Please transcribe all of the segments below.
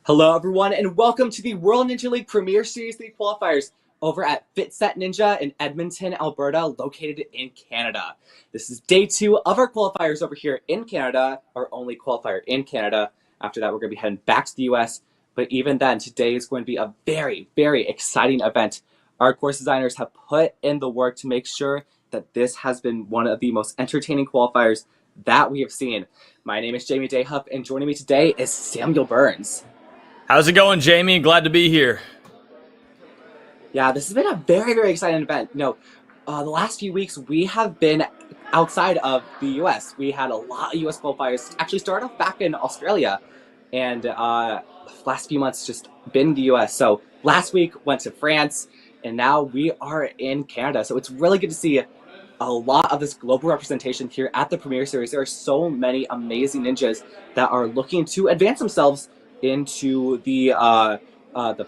Hello everyone and welcome to the World Ninja League Premier Series 3 qualifiers over at FitSet Ninja in Edmonton, Alberta, located in Canada. This is day 2 of our qualifiers over here in Canada, our only qualifier in Canada. After that, we're going to be heading back to the US. But even then, today is going to be a very, very exciting event. Our course designers have put in the work to make sure that this has been one of the most entertaining qualifiers that we have seen. My name is Jamie Dayhuff, and joining me today is Samuel Burns. How's it going, Jamie? Glad to be here. Yeah, this has been a very, very exciting event. The last few weeks we have been outside of the US. We had a lot of US qualifiers actually start off back in Australia, and last few months just been in the US. So last week went to France, and now we are in Canada. So it's really good to see a lot of this global representation here at the Premier Series. There are so many amazing ninjas that are looking to advance themselves into the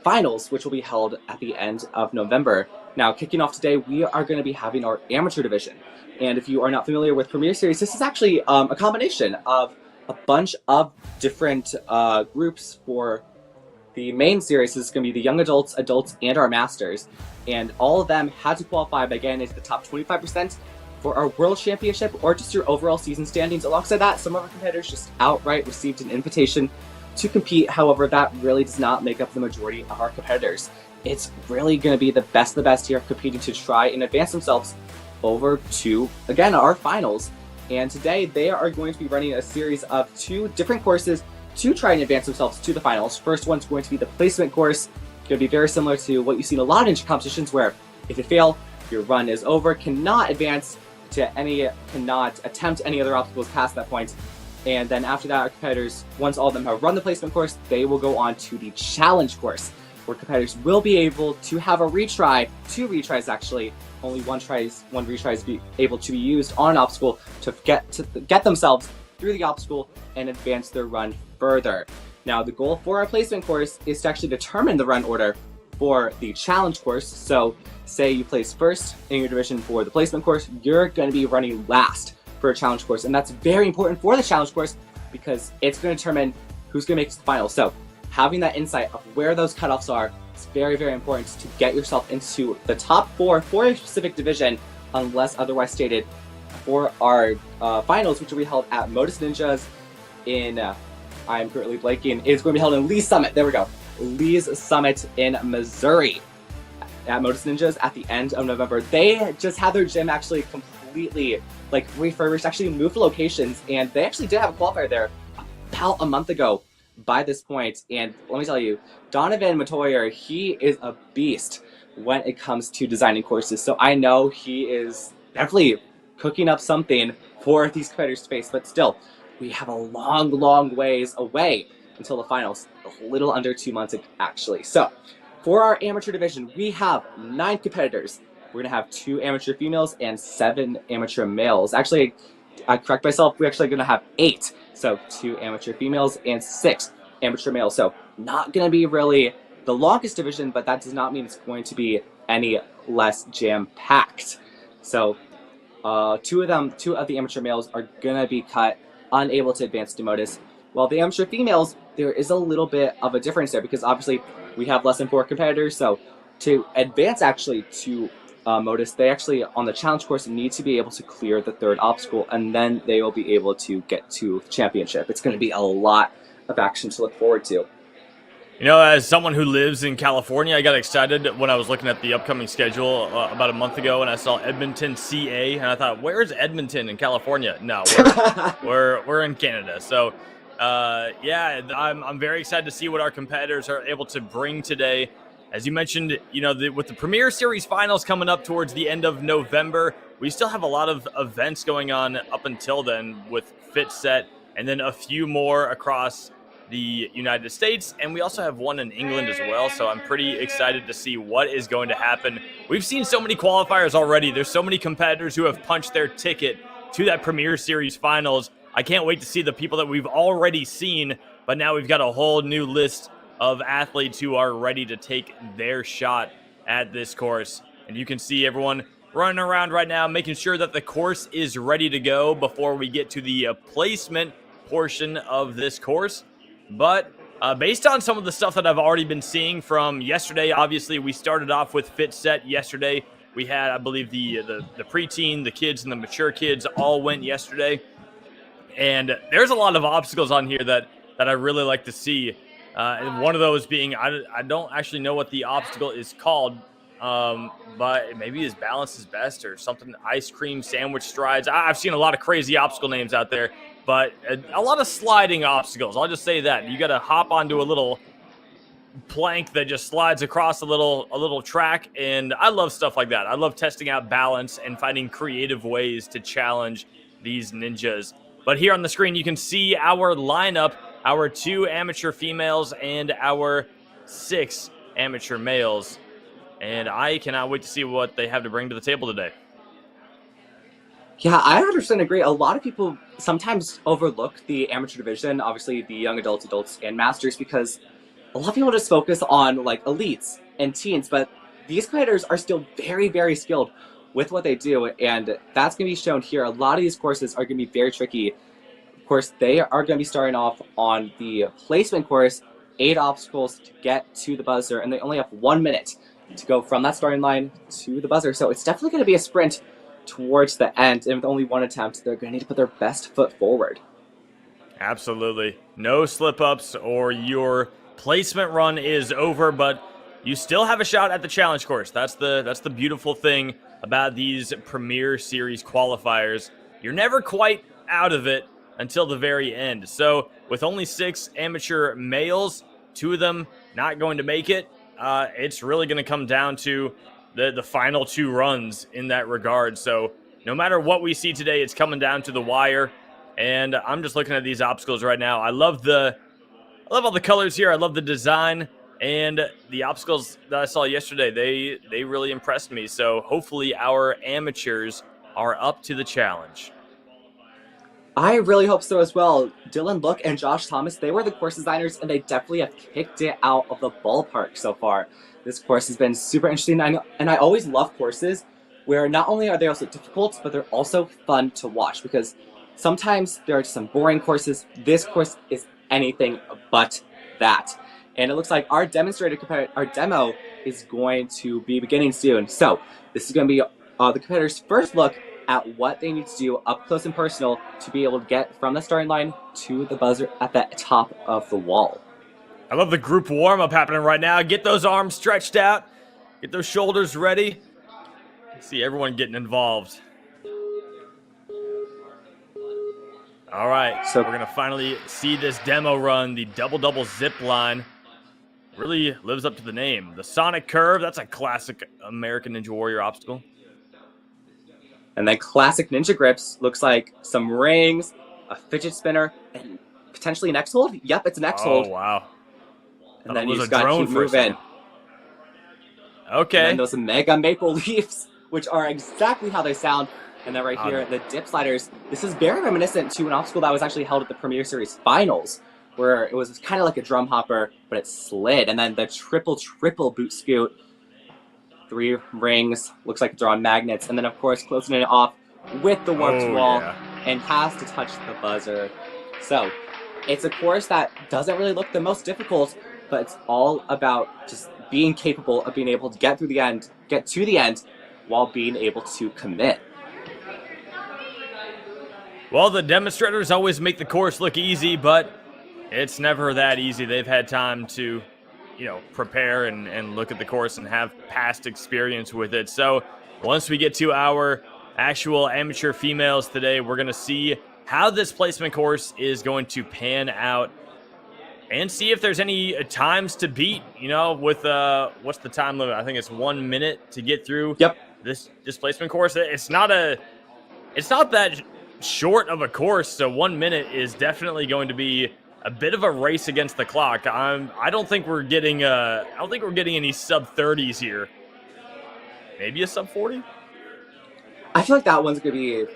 finals, which will be held at the end of November. Now, kicking off today, we are going to be having our amateur division. And if you are not familiar with Premier Series, this is actually a combination of a bunch of different groups. For the main series, this is going to be the young adults, and our masters. And all of them had to qualify by getting into the top 25% for our World Championship or just your overall season standings. Alongside that, some of our competitors just outright received an invitation to compete. However, that really does not make up the majority of our competitors. It's really going to be the best of the best here competing to try and advance themselves over to, again, our finals. And today they are going to be running a series of 2 different courses to try and advance themselves to the finals. First one's going to be the placement course. It's going to be very similar to what you see in a lot of ninja competitions, where if you fail, your run is over, cannot attempt any other obstacles past that point. And then after that, our competitors, once all of them have run the placement course, they will go on to the challenge course, where competitors will be able to have a retry, 2 retries actually. Only one retry is able to be used on an obstacle to get themselves through the obstacle and advance their run further. Now, the goal for our placement course is to actually determine the run order for the challenge course. So say you place first in your division for the placement course, you're going to be running last for a challenge course, and that's very important for the challenge course because it's going to determine who's going to make it to the final. So having that insight of where those cutoffs are is very, very important to get yourself into the top 4 for a specific division, unless otherwise stated, for our finals, which will be held at Modus Ninjas in I'm currently blanking. It's going to be held in Lee's Summit. There we go, Lee's Summit in Missouri at Modus Ninjas at the end of November. They just had their gym actually completely refurbished, actually moved locations, and they actually did have a qualifier there about a month ago by this point. And let me tell you, Donovan Matoyer, he is a beast when it comes to designing courses. So I know he is definitely cooking up something for these competitors to face, but still, we have a long, long ways away until the finals, a little under 2 months actually. So for our amateur division, we have 9 competitors. We're going to have 2 amateur females and 7 amateur males. Actually, I correct myself, we're actually going to have 8. So 2 amateur females and 6 amateur males. So not going to be really the longest division, but that does not mean it's going to be any less jam-packed. So 2 of the amateur males are going to be cut, unable to advance to Modus. While the amateur females, there is a little bit of a difference there because obviously we have less than 4 competitors. So to advance actually to Modus, they actually, on the challenge course, need to be able to clear the 3rd obstacle, and then they will be able to get to the championship. It's going to be a lot of action to look forward to. You know, as someone who lives in California, I got excited when I was looking at the upcoming schedule about a month ago, and I saw Edmonton, CA, and I thought, "Where's Edmonton in California?" No, we're in Canada. So, yeah, I'm very excited to see what our competitors are able to bring today. As you mentioned, you know, with the Premier Series finals coming up towards the end of November, we still have a lot of events going on up until then with Fit Set, and then a few more across the United States, and we also have one in England as well, so I'm pretty excited to see what is going to happen. We've seen so many qualifiers already. There's so many competitors who have punched their ticket to that Premier Series finals. I can't wait to see the people that we've already seen, but now we've got a whole new list of athletes who are ready to take their shot at this course. And you can see everyone running around right now, making sure that the course is ready to go before we get to the placement portion of this course. But based on some of the stuff that I've already been seeing from yesterday, obviously we started off with Fit Set yesterday. We had, I believe, the preteen, the kids, and the mature kids all went yesterday. And there's a lot of obstacles on here that I really like to see. And one of those being, I don't actually know what the obstacle is called, but maybe his balance is best or something. Ice cream sandwich strides. I've seen a lot of crazy obstacle names out there, but a lot of sliding obstacles. I'll just say that you got to hop onto a little plank that just slides across a little track, and I love stuff like that. I love testing out balance and finding creative ways to challenge these ninjas. But here on the screen, you can see our lineup, our 2 amateur females and our 6 amateur males. And I cannot wait to see what they have to bring to the table today. Yeah, I 100% agree. A lot of people sometimes overlook the amateur division, obviously the young adults, adults, and masters, because a lot of people just focus on like elites and teens, but these competitors are still very, very skilled with what they do, and that's going to be shown here. A lot of these courses are going to be very tricky. Of course, they are going to be starting off on the placement course, 8 obstacles to get to the buzzer, and they only have 1 minute to go from that starting line to the buzzer. So it's definitely going to be a sprint towards the end, and with only 1 attempt, they're going to need to put their best foot forward. Absolutely. No slip-ups or your placement run is over, but you still have a shot at the challenge course. That's the beautiful thing about these Premier Series qualifiers. You're never quite out of it until the very end. So with only 6 amateur males, 2 of them not going to make it, it's really going to come down to the final 2 runs in that regard. So no matter what we see today, it's coming down to the wire. And I'm just looking at these obstacles right now. I love all the colors here. I love the design, and the obstacles that I saw yesterday, they really impressed me. So hopefully our amateurs are up to the challenge. I really hope so as well. Dylan Look and Josh Thomas, they were the course designers, and they definitely have kicked it out of the ballpark so far. This course has been super interesting, and I always love courses where not only are they also difficult, but they're also fun to watch, because sometimes there are just some boring courses. This course is anything but that. And it looks like our demo is going to be beginning soon. So this is going to be the competitor's first look at what they need to do up close and personal to be able to get from the starting line to the buzzer at the top of the wall. I love the group warm-up happening right now. Get those arms stretched out. Get those shoulders ready. See everyone getting involved. All right, so we're going to finally see this demo run, the double-double zip line. Really lives up to the name. The Sonic Curve, that's a classic American Ninja Warrior obstacle. And then classic ninja grips looks like some rings, a fidget spinner, and potentially an X-hold. Yep, it's an X-hold. Oh, wow. And then you just got to keep moving. Okay. And then those mega maple leaves, which are exactly how they sound. And then right here, the dip sliders. This is very reminiscent to an obstacle that was actually held at the Premier Series Finals, where it was kind of like a drum hopper, but it slid. And then the triple boot scoot. 3 rings, looks like they're on magnets. And then, of course, closing it off with the warped wall and has to touch the buzzer. So it's a course that doesn't really look the most difficult, but it's all about just being capable of being able to get to the end while being able to commit. Well, the demonstrators always make the course look easy, but it's never that easy. They've had time to prepare and look at the course and have past experience with it. So once we get to our actual amateur females today, we're going to see how this placement course is going to pan out and see if there's any times to beat, with what's the time limit? I think it's 1 minute to get through Yep. this placement course. It's not that short of a course, so 1 minute is definitely going to be a bit of a race against the clock. I don't think we're getting any sub 30s here. Maybe a sub 40? I feel like that one's going to be...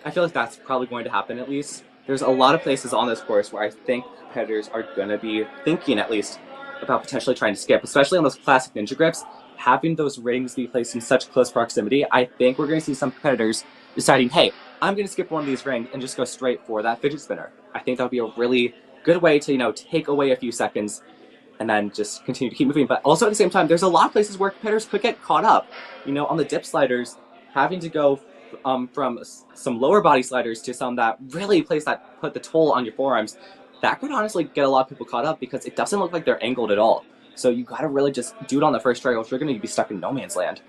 I feel like that's probably going to happen at least. There's a lot of places on this course where I think competitors are going to be thinking at least about potentially trying to skip, especially on those classic ninja grips. Having those rings be placed in such close proximity, I think we're going to see some competitors deciding, hey, I'm going to skip one of these rings and just go straight for that fidget spinner. I think that would be a really good way to, take away a few seconds and then just continue to keep moving. But also at the same time, there's a lot of places where competitors could get caught up. On the dip sliders, having to go from some lower body sliders to some that really put the toll on your forearms, that could honestly get a lot of people caught up because it doesn't look like they're angled at all. So you got to really just do it on the first try, or you're going to be stuck in no man's land.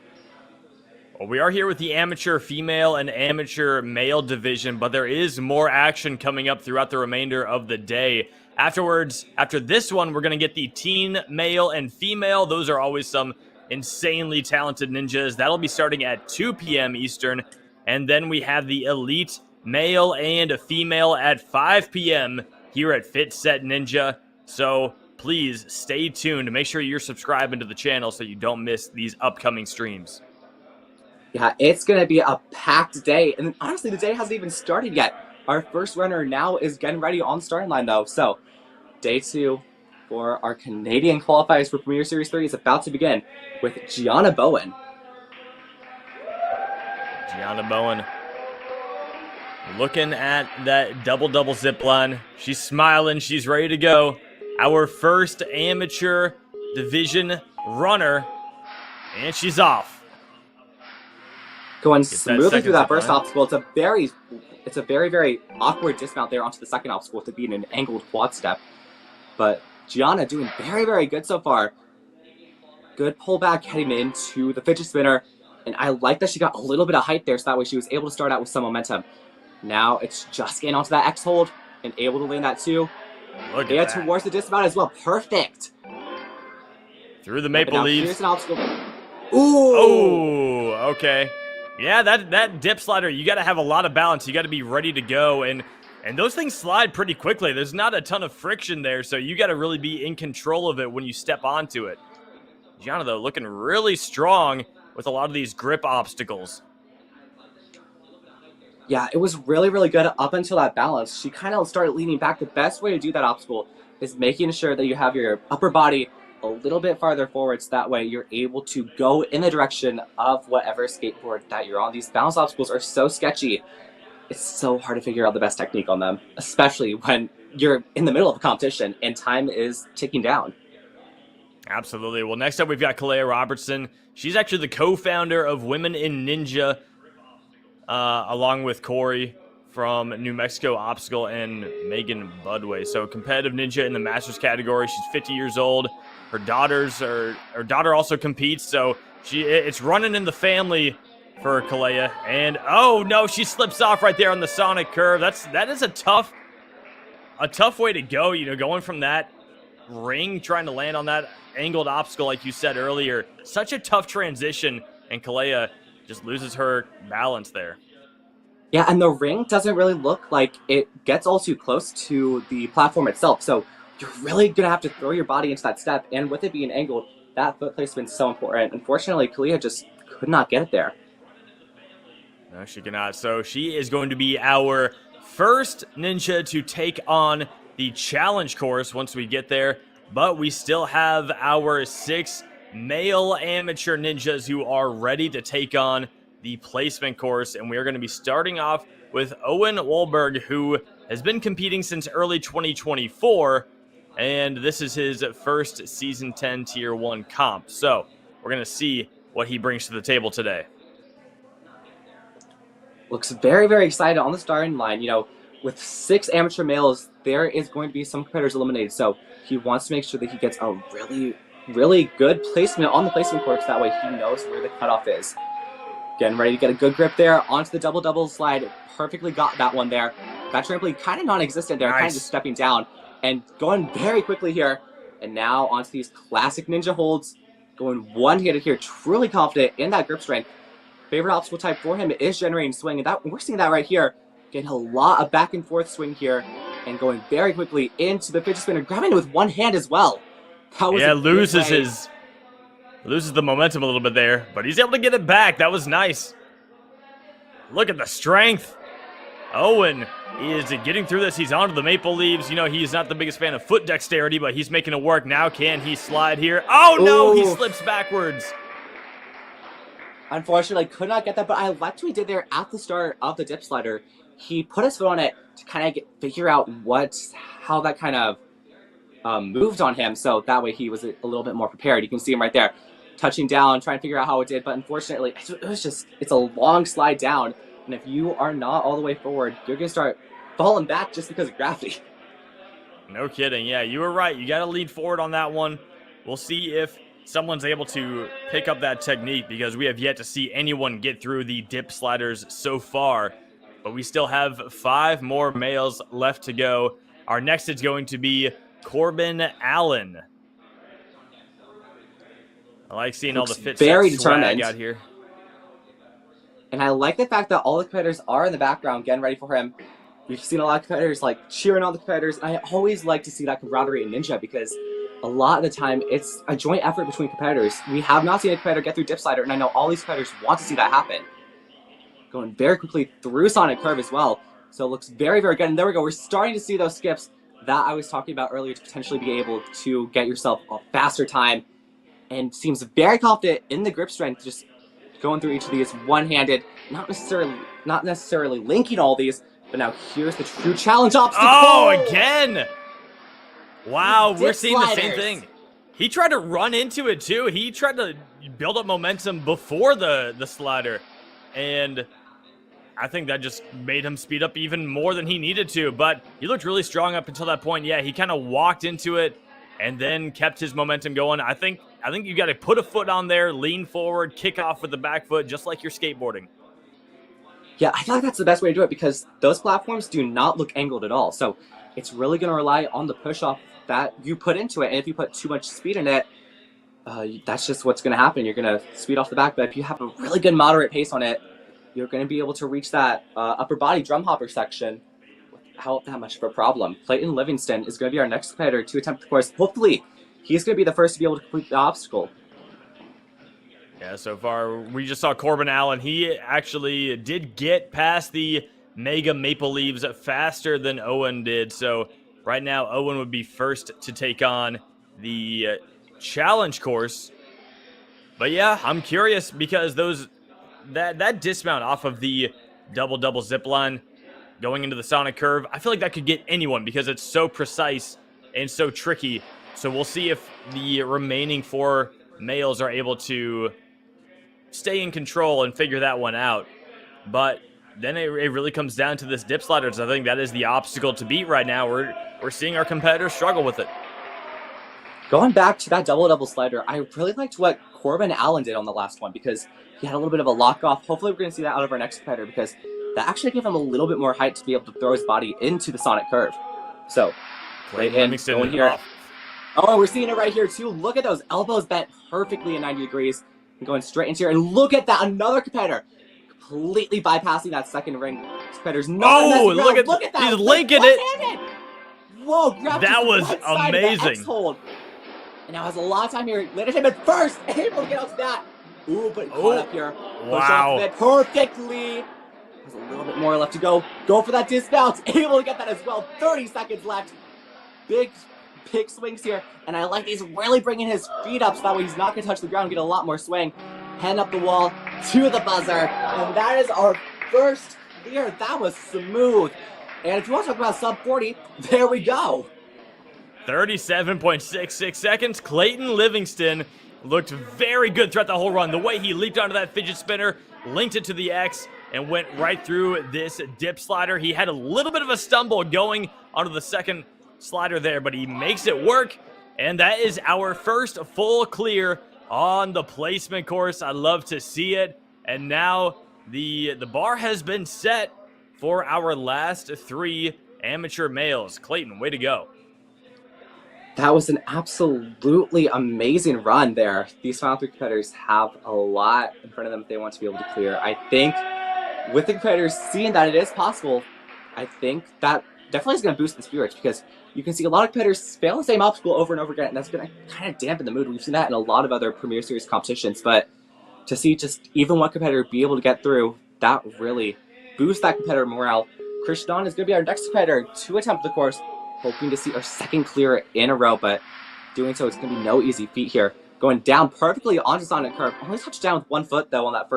Well, we are here with the amateur female and amateur male division, but there is more action coming up throughout the remainder of the day. Afterwards, after this one, we're going to get the teen male and female. Those are always some insanely talented ninjas. That'll be starting at 2 p.m. Eastern. And then we have the elite male and female at 5 p.m. here at Fit Set Ninja. So please stay tuned. Make sure you're subscribing to the channel so you don't miss these upcoming streams. Yeah, it's going to be a packed day. And honestly, the day hasn't even started yet. Our first runner now is getting ready on the starting line, though. So day 2 for our Canadian qualifiers for Premier Series 3 is about to begin with Gianna Bowen. Gianna Bowen looking at that double zip line. She's smiling. She's ready to go. Our first amateur division runner, and she's off. Going smoothly through that first obstacle. It's a very, very awkward dismount there onto the second obstacle to be in an angled quad step. But Gianna doing very, very good so far. Good pullback heading into the fidget spinner. And I like that she got a little bit of height there, so that way she was able to start out with some momentum. Now it's just getting onto that X hold and able to land that too. Look at that. Towards the dismount as well. Perfect. Through the maple leaves. Here's an obstacle. Ooh. Oh, okay. Yeah, that dip slider, you got to have a lot of balance. You got to be ready to go. And those things slide pretty quickly. There's not a ton of friction there, so you got to really be in control of it when you step onto it. Gianna, though, looking really strong with a lot of these grip obstacles. Yeah, it was really, really good up until that balance. She kind of started leaning back. The best way to do that obstacle is making sure that you have your upper body a little bit farther forward, so that way you're able to go in the direction of whatever skateboard that you're on. These balance obstacles are so sketchy. It's so hard to figure out the best technique on them, especially when you're in the middle of a competition and time is ticking down. Absolutely. Well, next up we've got Kalea Robertson. She's actually the co-founder of Women in Ninja, along with Corey from New Mexico Obstacle and Megan Budway. So competitive ninja in the Masters category. She's 50 years old. Her daughter also competes, so it's running in the family for Kalea. And oh no, she slips off right there on the Sonic curve. That is a tough way to go. Going from that ring, trying to land on that angled obstacle, like you said earlier. Such a tough transition, and Kalea just loses her balance there. Yeah, and the ring doesn't really look like it gets all too close to the platform itself, so you're really going to have to throw your body into that step, and with it being angled, that foot placement's so important. Unfortunately, Kalea just could not get it there. No, she cannot. So she is going to be our first ninja to take on the challenge course once we get there, but we still have our 6 male amateur ninjas who are ready to take on the placement course, and we are going to be starting off with Owen Wahlberg, who has been competing since early 2024, and this is his first Season 10 Tier 1 comp. So we're going to see what he brings to the table today. Looks very, very excited on the starting line. with 6 amateur males, there is going to be some competitors eliminated. So he wants to make sure that he gets a really, really good placement on the placement course. That way he knows where the cutoff is. Getting ready to get a good grip there onto the double slide. Perfectly got that one there. That trampoline kind of non-existent there, kind of just stepping down and going very quickly here. And now onto these classic ninja holds, going one-handed here, truly confident in that grip strength. Favorite obstacle type for him is generating swing, and that we're seeing that right here. Getting a lot of back and forth swing here, and going very quickly into the fidget spinner, grabbing it with one hand as well. That was loses the momentum a little bit there, but he's able to get it back. That was nice. Look at the strength. Owen is getting through this. He's onto the maple leaves. You know, he's not the biggest fan of foot dexterity, but he's making it work. Now can he slide here? Oh, no, he slips backwards. Unfortunately, could not get that, but I liked what he did there at the start of the dip slider. He put his foot on it to kind of figure out how that kind of moved on him, so that way he was a little bit more prepared. You can see him right there, touching down, trying to figure out how it did, but unfortunately, it's a long slide down, and if you are not all the way forward, you're going to start falling back just because of gravity. No kidding. Yeah, you were right. You got to lead forward on that one. We'll see if someone's able to pick up that technique, because we have yet to see anyone get through the dip sliders so far. But we still have 5 more males left to go. Our next is going to be Corbin Allen. I like seeing all the fit very swag determined out here. And I like the fact that all the competitors are in the background getting ready for him. We've seen a lot of competitors like cheering on the competitors. I always like to see that camaraderie in Ninja, because a lot of the time it's a joint effort between competitors. We have not seen a competitor get through dip slider, and I know all these competitors want to see that happen. Going very quickly through Sonic Curve as well. So it looks very, very good. And there we go. We're starting to see those skips that I was talking about earlier to potentially be able to get yourself a faster time. And seems very confident in the grip strength, just going through each of these one-handed, not necessarily linking all these, but now here's the true challenge obstacle. Oh, again! Wow, we're seeing the same thing. He tried to run into it too. He tried to build up momentum before the slider, and I think that just made him speed up even more than he needed to. But he looked really strong up until that point. Yeah, he kind of walked into it and then kept his momentum going. I think you got to put a foot on there, lean forward, kick off with the back foot, just like you're skateboarding. Yeah, I feel like that's the best way to do it, because those platforms do not look angled at all. So it's really going to rely on the push-off that you put into it. And if you put too much speed in it, that's just what's going to happen. You're going to speed off the back. But if you have a really good moderate pace on it, you're going to be able to reach that upper body drum hopper section without that much of a problem. Clayton Livingston is going to be our next competitor to attempt the course. Hopefully, he's going to be the first to be able to complete the obstacle. Yeah, so far, we just saw Corbin Allen. He actually did get past the Mega Maple Leaves faster than Owen did. So right now, Owen would be first to take on the challenge course. But yeah, I'm curious, because that dismount off of the double zip line going into the Sonic Curve, I feel like that could get anyone, because it's so precise and so tricky. So we'll see if the remaining 4 males are able to stay in control and figure that one out. But then it really comes down to this dip sliders. I think that is the obstacle to beat right now. We're seeing our competitors struggle with it. Going back to that double slider, I really liked what Corbin Allen did on the last one, because he had a little bit of a lock off. Hopefully we're going to see that out of our next competitor, because that actually gave him a little bit more height to be able to throw his body into the Sonic Curve. So, going here. Oh, we're seeing it right here too. Look at those elbows bent perfectly at 90 degrees. And going straight into here. And look at that, another competitor completely bypassing that second ring. Competitor's not look at that. He's linking it. Whoa, that was amazing. And now has a lot of time here. Landed him at first, able to get out to that. Ooh, but caught up here. Wow. Push off it perfectly. There's a little bit more left to go. Go for that dismount. Able to get that as well. 30 seconds left. Big swings here, and I like he's really bringing his feet up so that way he's not going to touch the ground, get a lot more swing. Hand up the wall to the buzzer, and that is our first clear. That was smooth. And if you want to talk about sub 40, there we go. 37.66 seconds. Clayton Livingston looked very good throughout the whole run. The way he leaped onto that fidget spinner, linked it to the X, and went right through this dip slider. He had a little bit of a stumble going onto the second slider there, but he makes it work. And that is our first full clear on the placement course. I love to see it. And now the bar has been set for our last 3 amateur males. Clayton, way to go. That was an absolutely amazing run there. These final 3 competitors have a lot in front of them if they want to be able to clear. I think with the competitors seeing that it is possible, I think that definitely is going to boost the spirits, because you can see a lot of competitors fail the same obstacle over and over again, and that's going to kind of dampen the mood. We've seen that in a lot of other Premier Series competitions, but to see just even one competitor be able to get through, that really boosts that competitor morale. Krishnan is going to be our next competitor to attempt the course, hoping to see our second clear in a row, but doing so, it's going to be no easy feat here. Going down perfectly onto Sonic Curve, only touched down with 1 foot though on that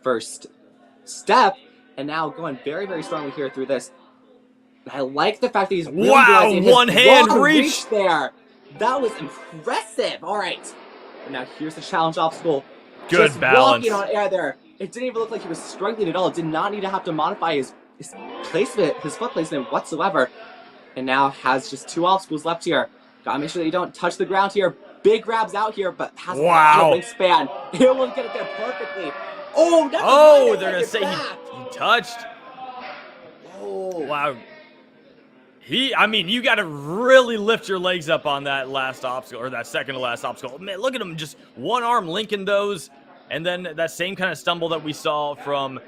first step, and now going very, very strongly here through this. I like the fact that he's really utilizing his one-hand reach there. That was impressive. All right, and now here's the challenge obstacle. Good just balance. Walking on air there. It didn't even look like he was struggling at all. It did not need to have to modify his placement, his foot placement whatsoever. And now has just 2 obstacles left here. Gotta make sure that you don't touch the ground here. Big grabs out here, but has a lot of wingspan. He'll get it there perfectly. Oh, they're gonna say he touched. Oh, wow. I mean, you got to really lift your legs up on that last obstacle, or that second to last obstacle. Man, look at him, just one arm linking those, and then that same kind of stumble that we saw from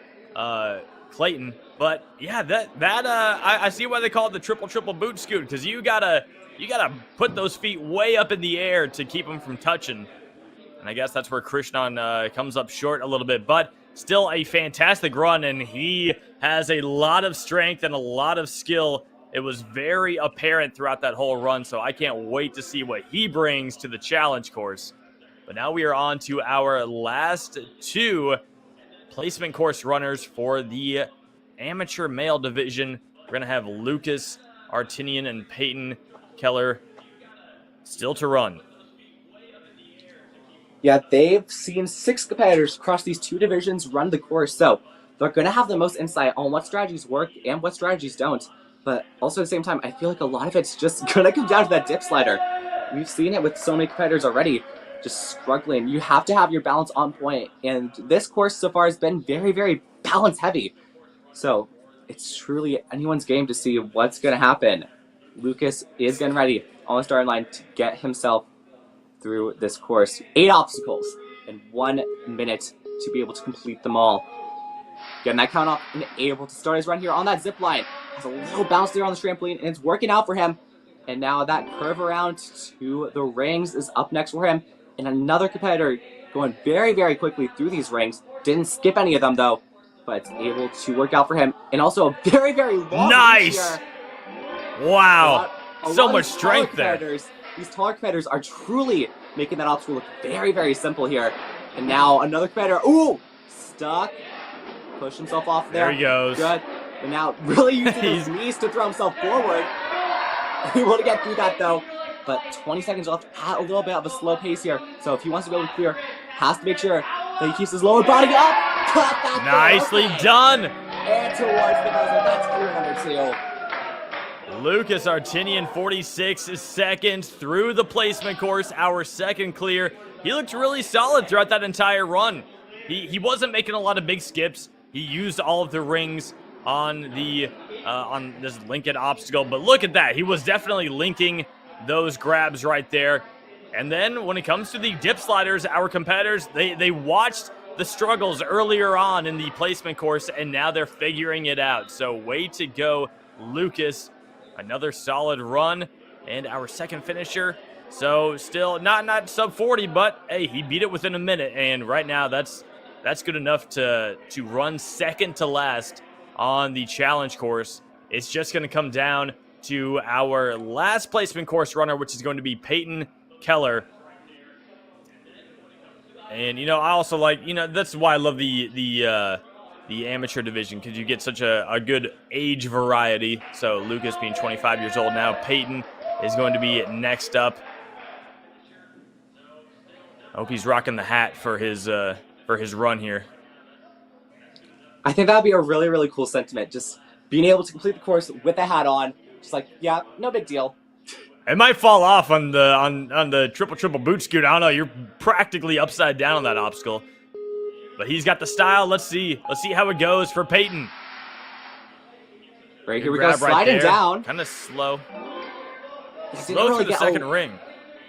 Clayton. But yeah, I see why they call it the triple boot scoot, because you gotta put those feet way up in the air to keep them from touching. And I guess that's where Krishnan comes up short a little bit, but still a fantastic run, and he has a lot of strength and a lot of skill. It was very apparent throughout that whole run, so I can't wait to see what he brings to the challenge course. But now we are on to our last 2 placement course runners for the amateur male division. We're going to have Lucas Artinian and Peyton Keller still to run. Yeah, they've seen 6 competitors across these 2 divisions run the course, so they're going to have the most insight on what strategies work and what strategies don't. But also at the same time, I feel like a lot of it's just going to come down to that dip slider. We've seen it with so many competitors already, just struggling. You have to have your balance on point, and this course so far has been very, very balance heavy. So it's truly anyone's game to see what's going to happen. Lucas is getting ready on the starting line to get himself through this course. 8 obstacles in 1 minute to be able to complete them all. Getting that count off and able to start his run here on that zip line. Has a little bounce there on the trampoline, and it's working out for him. And now that curve around to the rings is up next for him. And another competitor going very, very quickly through these rings. Didn't skip any of them though, but it's able to work out for him. And also a very, very long reach here. Wow. So much strength there. These taller competitors are truly making that obstacle look very, very simple here. And now another competitor, stuck. Push himself off there. There he goes. Good. And now really using his knees to throw himself forward. Able to get through that though. But 20 seconds left at a little bit of a slow pace here. So if he wants to be able to clear, has to make sure that he keeps his lower body up. Nicely done. And towards the buzzer. That's clear number 2. Lucas Artinian, 46 seconds through the placement course, our second clear. He looked really solid throughout that entire run. He wasn't making a lot of big skips. He used all of the rings on this linked obstacle, but look at that. He was definitely linking those grabs right there. And then when it comes to the dip sliders, our competitors, they watched the struggles earlier on in the placement course, and now they're figuring it out. So way to go, Lucas. Another solid run, and our second finisher. So still not sub 40, but hey, he beat it within a minute, and right now that's good enough to run second to last on the challenge course. It's just going to come down to our last placement course runner, which is going to be Peyton Keller. And I also like, that's why I love the amateur division, because you get such a good age variety. So Lucas being 25 years old now, Peyton is going to be next up. I hope he's rocking the hat for his run here. I think that would be a really, really cool sentiment. Just being able to complete the course with a hat on. Just like, yeah, no big deal. It might fall off on the triple boot scoot. I don't know. You're practically upside down on that obstacle. But he's got the style. Let's see how it goes for Peyton. Right, here we go, sliding down. Kind of slow. Slow through the second ring.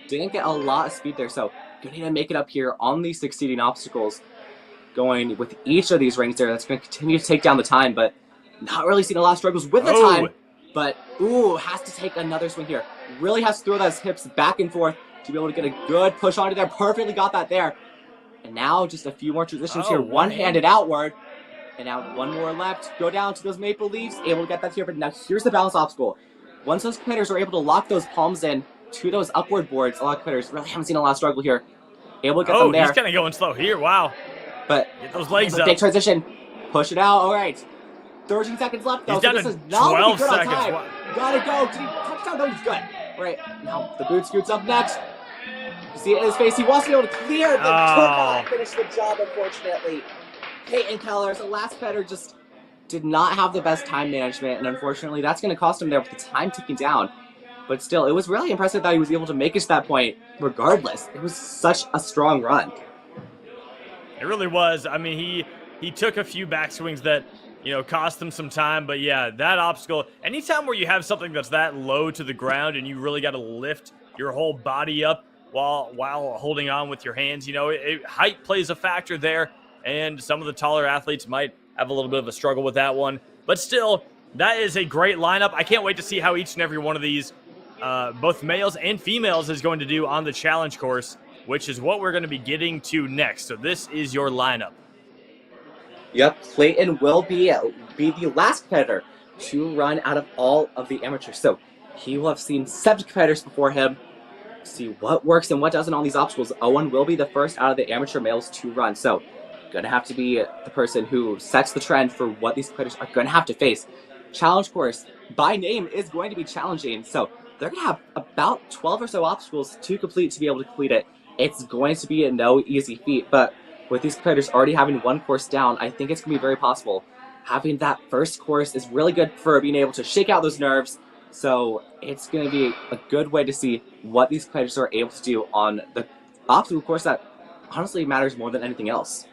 Didn't get a lot of speed there, so gonna need to make it up here on these succeeding obstacles. Going with each of these rings there, that's gonna continue to take down the time, but not really seeing a lot of struggles with the time. But, ooh, has to take another swing here. Really has to throw those hips back and forth to be able to get a good push onto there. Perfectly got that there. And now just a few more transitions here. One-handed outward. And now one more left. Go down to those maple leaves. Able to get that here. But now here's the balance obstacle. Once those competitors are able to lock those palms in to those upward boards, a lot of competitors really haven't seen a lot of struggle here. Able to get them there. He's kind of going slow here. Wow. But get those legs up. Big transition. Push it out. All right. 13 seconds left, though. He's down so this to is not 12 good seconds. On time. Gotta go. Did he touchdown? No, he's good. Right. Now the boot scoots up next. You see it in his face. He wants to be able to clear, but could not finish the job, unfortunately. Peyton Keller, as the last competitor, just did not have the best time management, and unfortunately, that's going to cost him there with the time ticking down. But still, it was really impressive that he was able to make it to that point, regardless. It was such a strong run. It really was. I mean, he took a few backswings that, you know, cost him some time, but yeah, that obstacle, anytime where you have something that's that low to the ground and you really got to lift your whole body up while holding on with your hands, you know, height plays a factor there, and some of the taller athletes might have a little bit of a struggle with that one. But still, that is a great lineup. I can't wait to see how each and every one of these, both males and females, is going to do on the challenge course, which is what we're going to be getting to next. So this is your lineup. Yep, Clayton will be the last competitor to run out of all of the amateurs. So he will have seen 7 competitors before him, see what works and what doesn't on these obstacles. Owen will be the first out of the amateur males to run. So gonna have to be the person who sets the trend for what these competitors are gonna have to face. Challenge course, by name, is going to be challenging. So they're gonna have about 12 or so obstacles to complete to be able to complete it. It's going to be a no easy feat, but with these competitors already having one course down, I think it's going to be very possible. Having that first course is really good for being able to shake out those nerves, so it's going to be a good way to see what these competitors are able to do on the obstacle course that honestly matters more than anything else.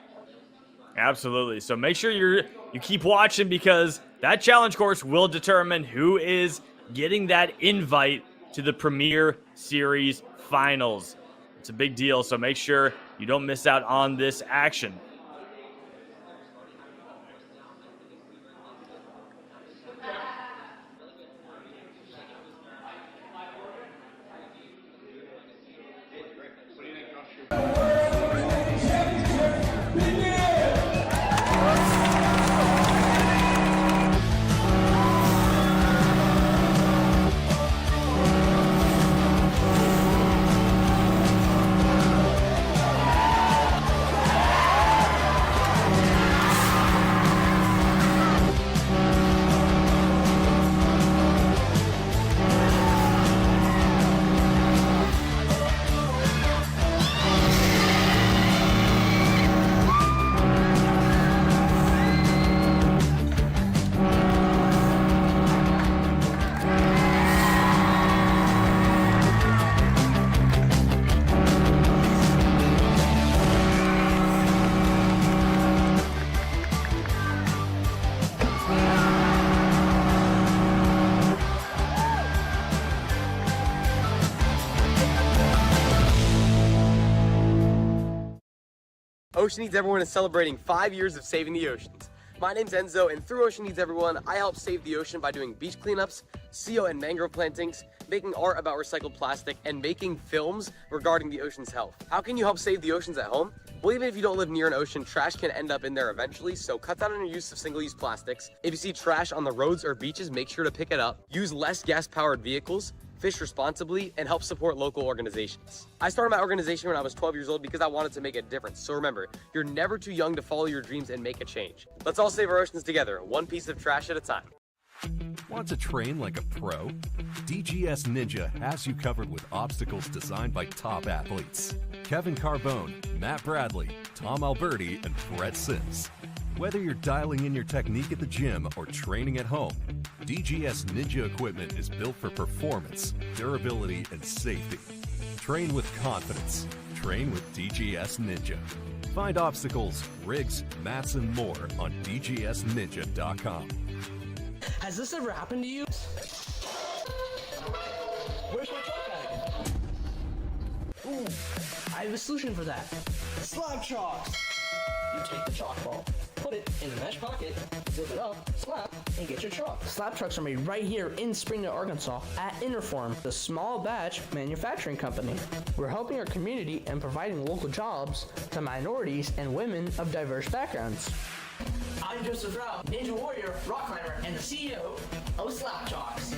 Absolutely. So make sure you keep watching, because that challenge course will determine who is getting that invite to the Premier Series Finals. It's a big deal, so make sure you don't miss out on this action. Ocean Needs Everyone is celebrating 5 years of saving the oceans. My name's Enzo, and through Ocean Needs Everyone, I help save the ocean by doing beach cleanups, seal and mangrove plantings, making art about recycled plastic, and making films regarding the ocean's health. How can you help save the oceans at home? Well, even if you don't live near an ocean, trash can end up in there eventually, so cut down on your use of single-use plastics. If you see trash on the roads or beaches, make sure to pick it up. Use less gas-powered vehicles, fish responsibly, and help support local organizations. I started my organization when I was 12 years old because I wanted to make a difference. So remember, you're never too young to follow your dreams and make a change. Let's all save our oceans together, one piece of trash at a time. Want to train like a pro? DGS Ninja has you covered with obstacles designed by top athletes. Kevin Carbone, Matt Bradley, Tom Alberti, and Brett Sims. Whether you're dialing in your technique at the gym or training at home, DGS Ninja equipment is built for performance, durability, and safety. Train with confidence. Train with DGS Ninja. Find obstacles, rigs, mats, and more on dgsninja.com. Has this ever happened to you? Where's my chalk bag? Ooh, I have a solution for that. Slab chalks! You take the chalk ball, put it in the mesh pocket, zip it up, slap, and get your chalk. Slab chalks are made right here in Springdale, Arkansas at Interform, the small batch manufacturing company. We're helping our community and providing local jobs to minorities and women of diverse backgrounds. I'm Joseph Rao, Ninja Warrior, rock climber, and the CEO of Slap Chalks.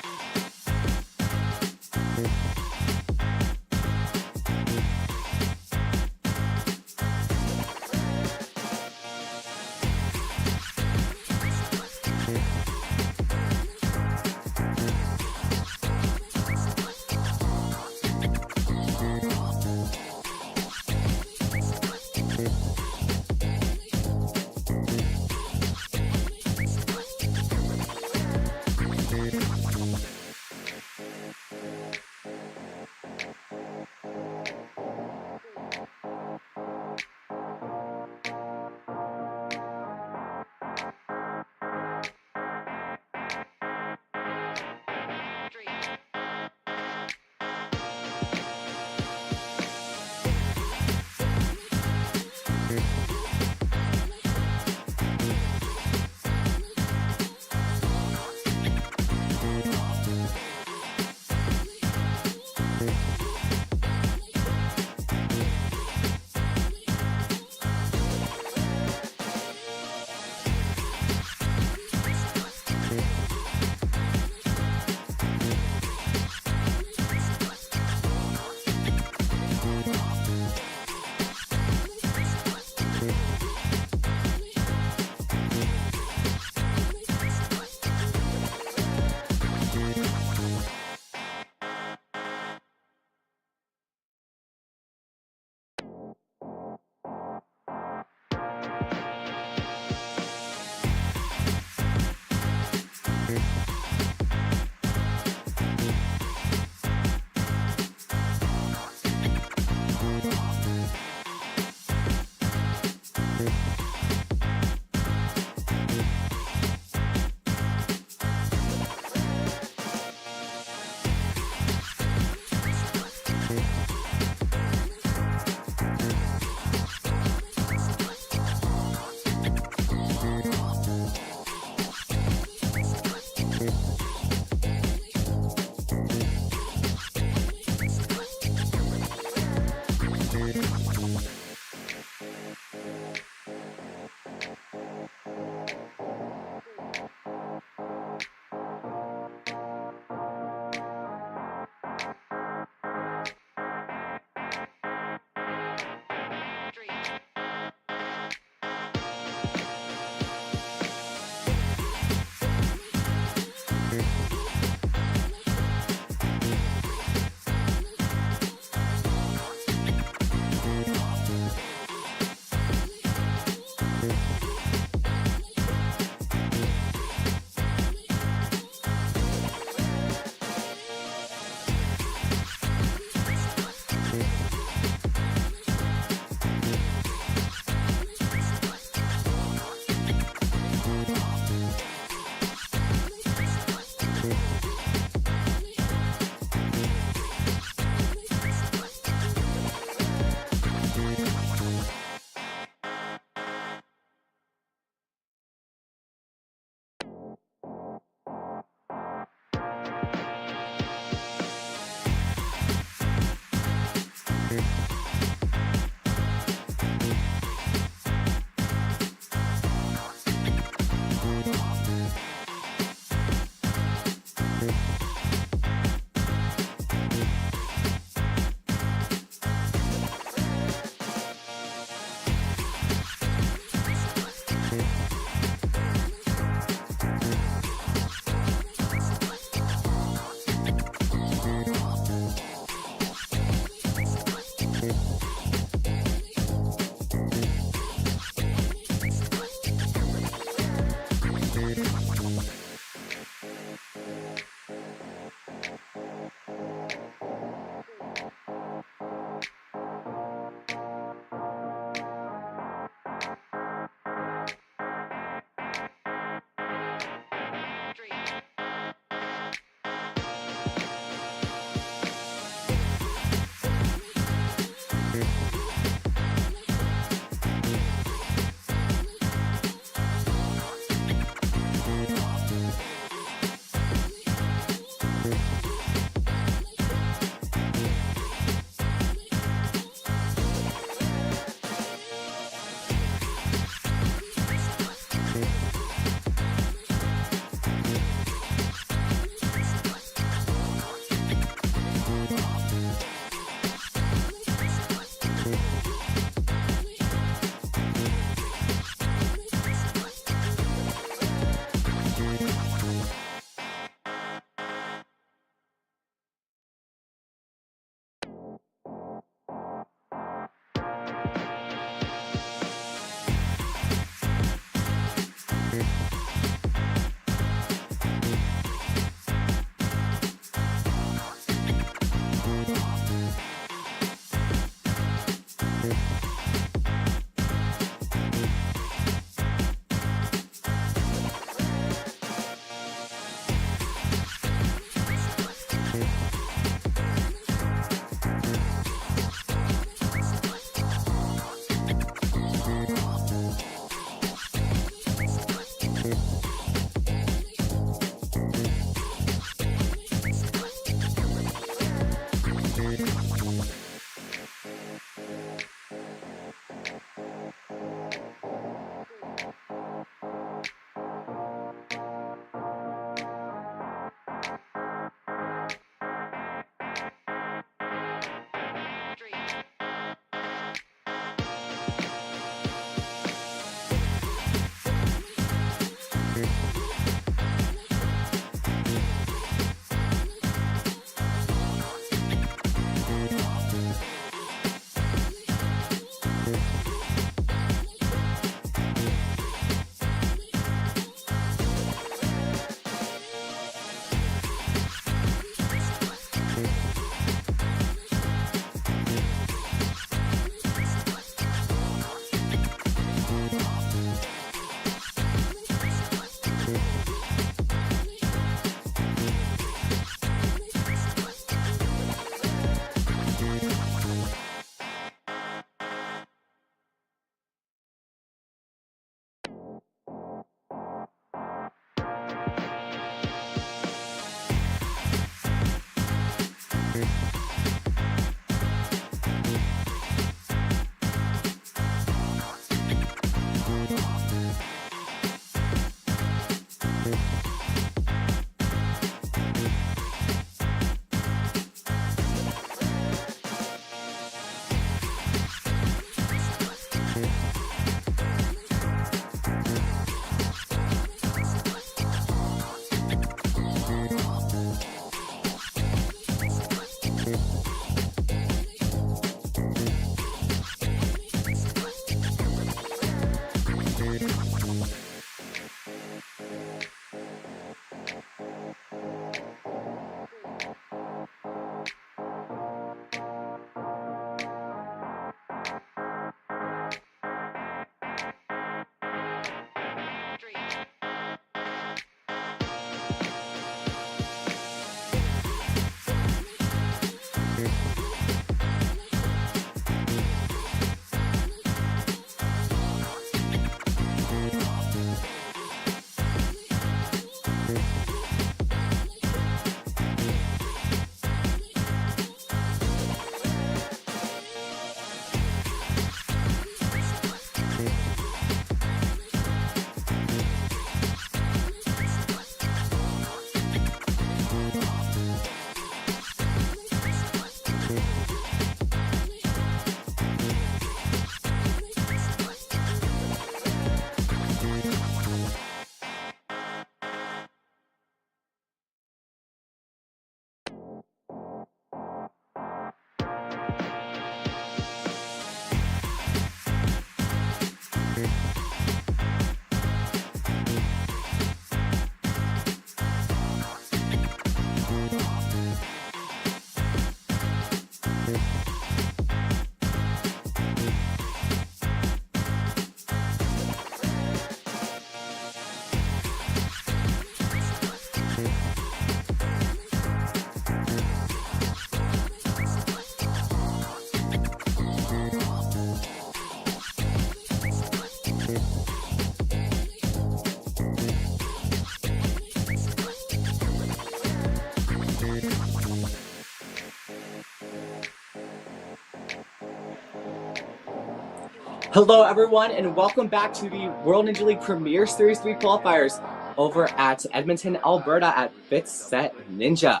Hello everyone and welcome back to the World Ninja League Premier Series 3 qualifiers over at Edmonton, Alberta at Fit Set Ninja.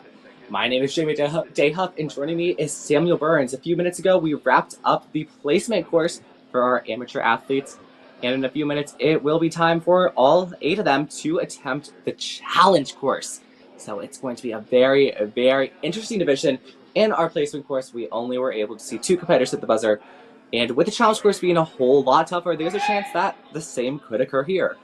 My name is Jamie Dayhuff and joining me is Samuel Burns. A few minutes ago we wrapped up the placement course for our amateur athletes, and in a few minutes it will be time for all 8 of them to attempt the challenge course. So it's going to be a very, very interesting division. In our placement course we only were able to see 2 competitors at the buzzer. And with the challenge course being a whole lot tougher, there's a chance that the same could occur here.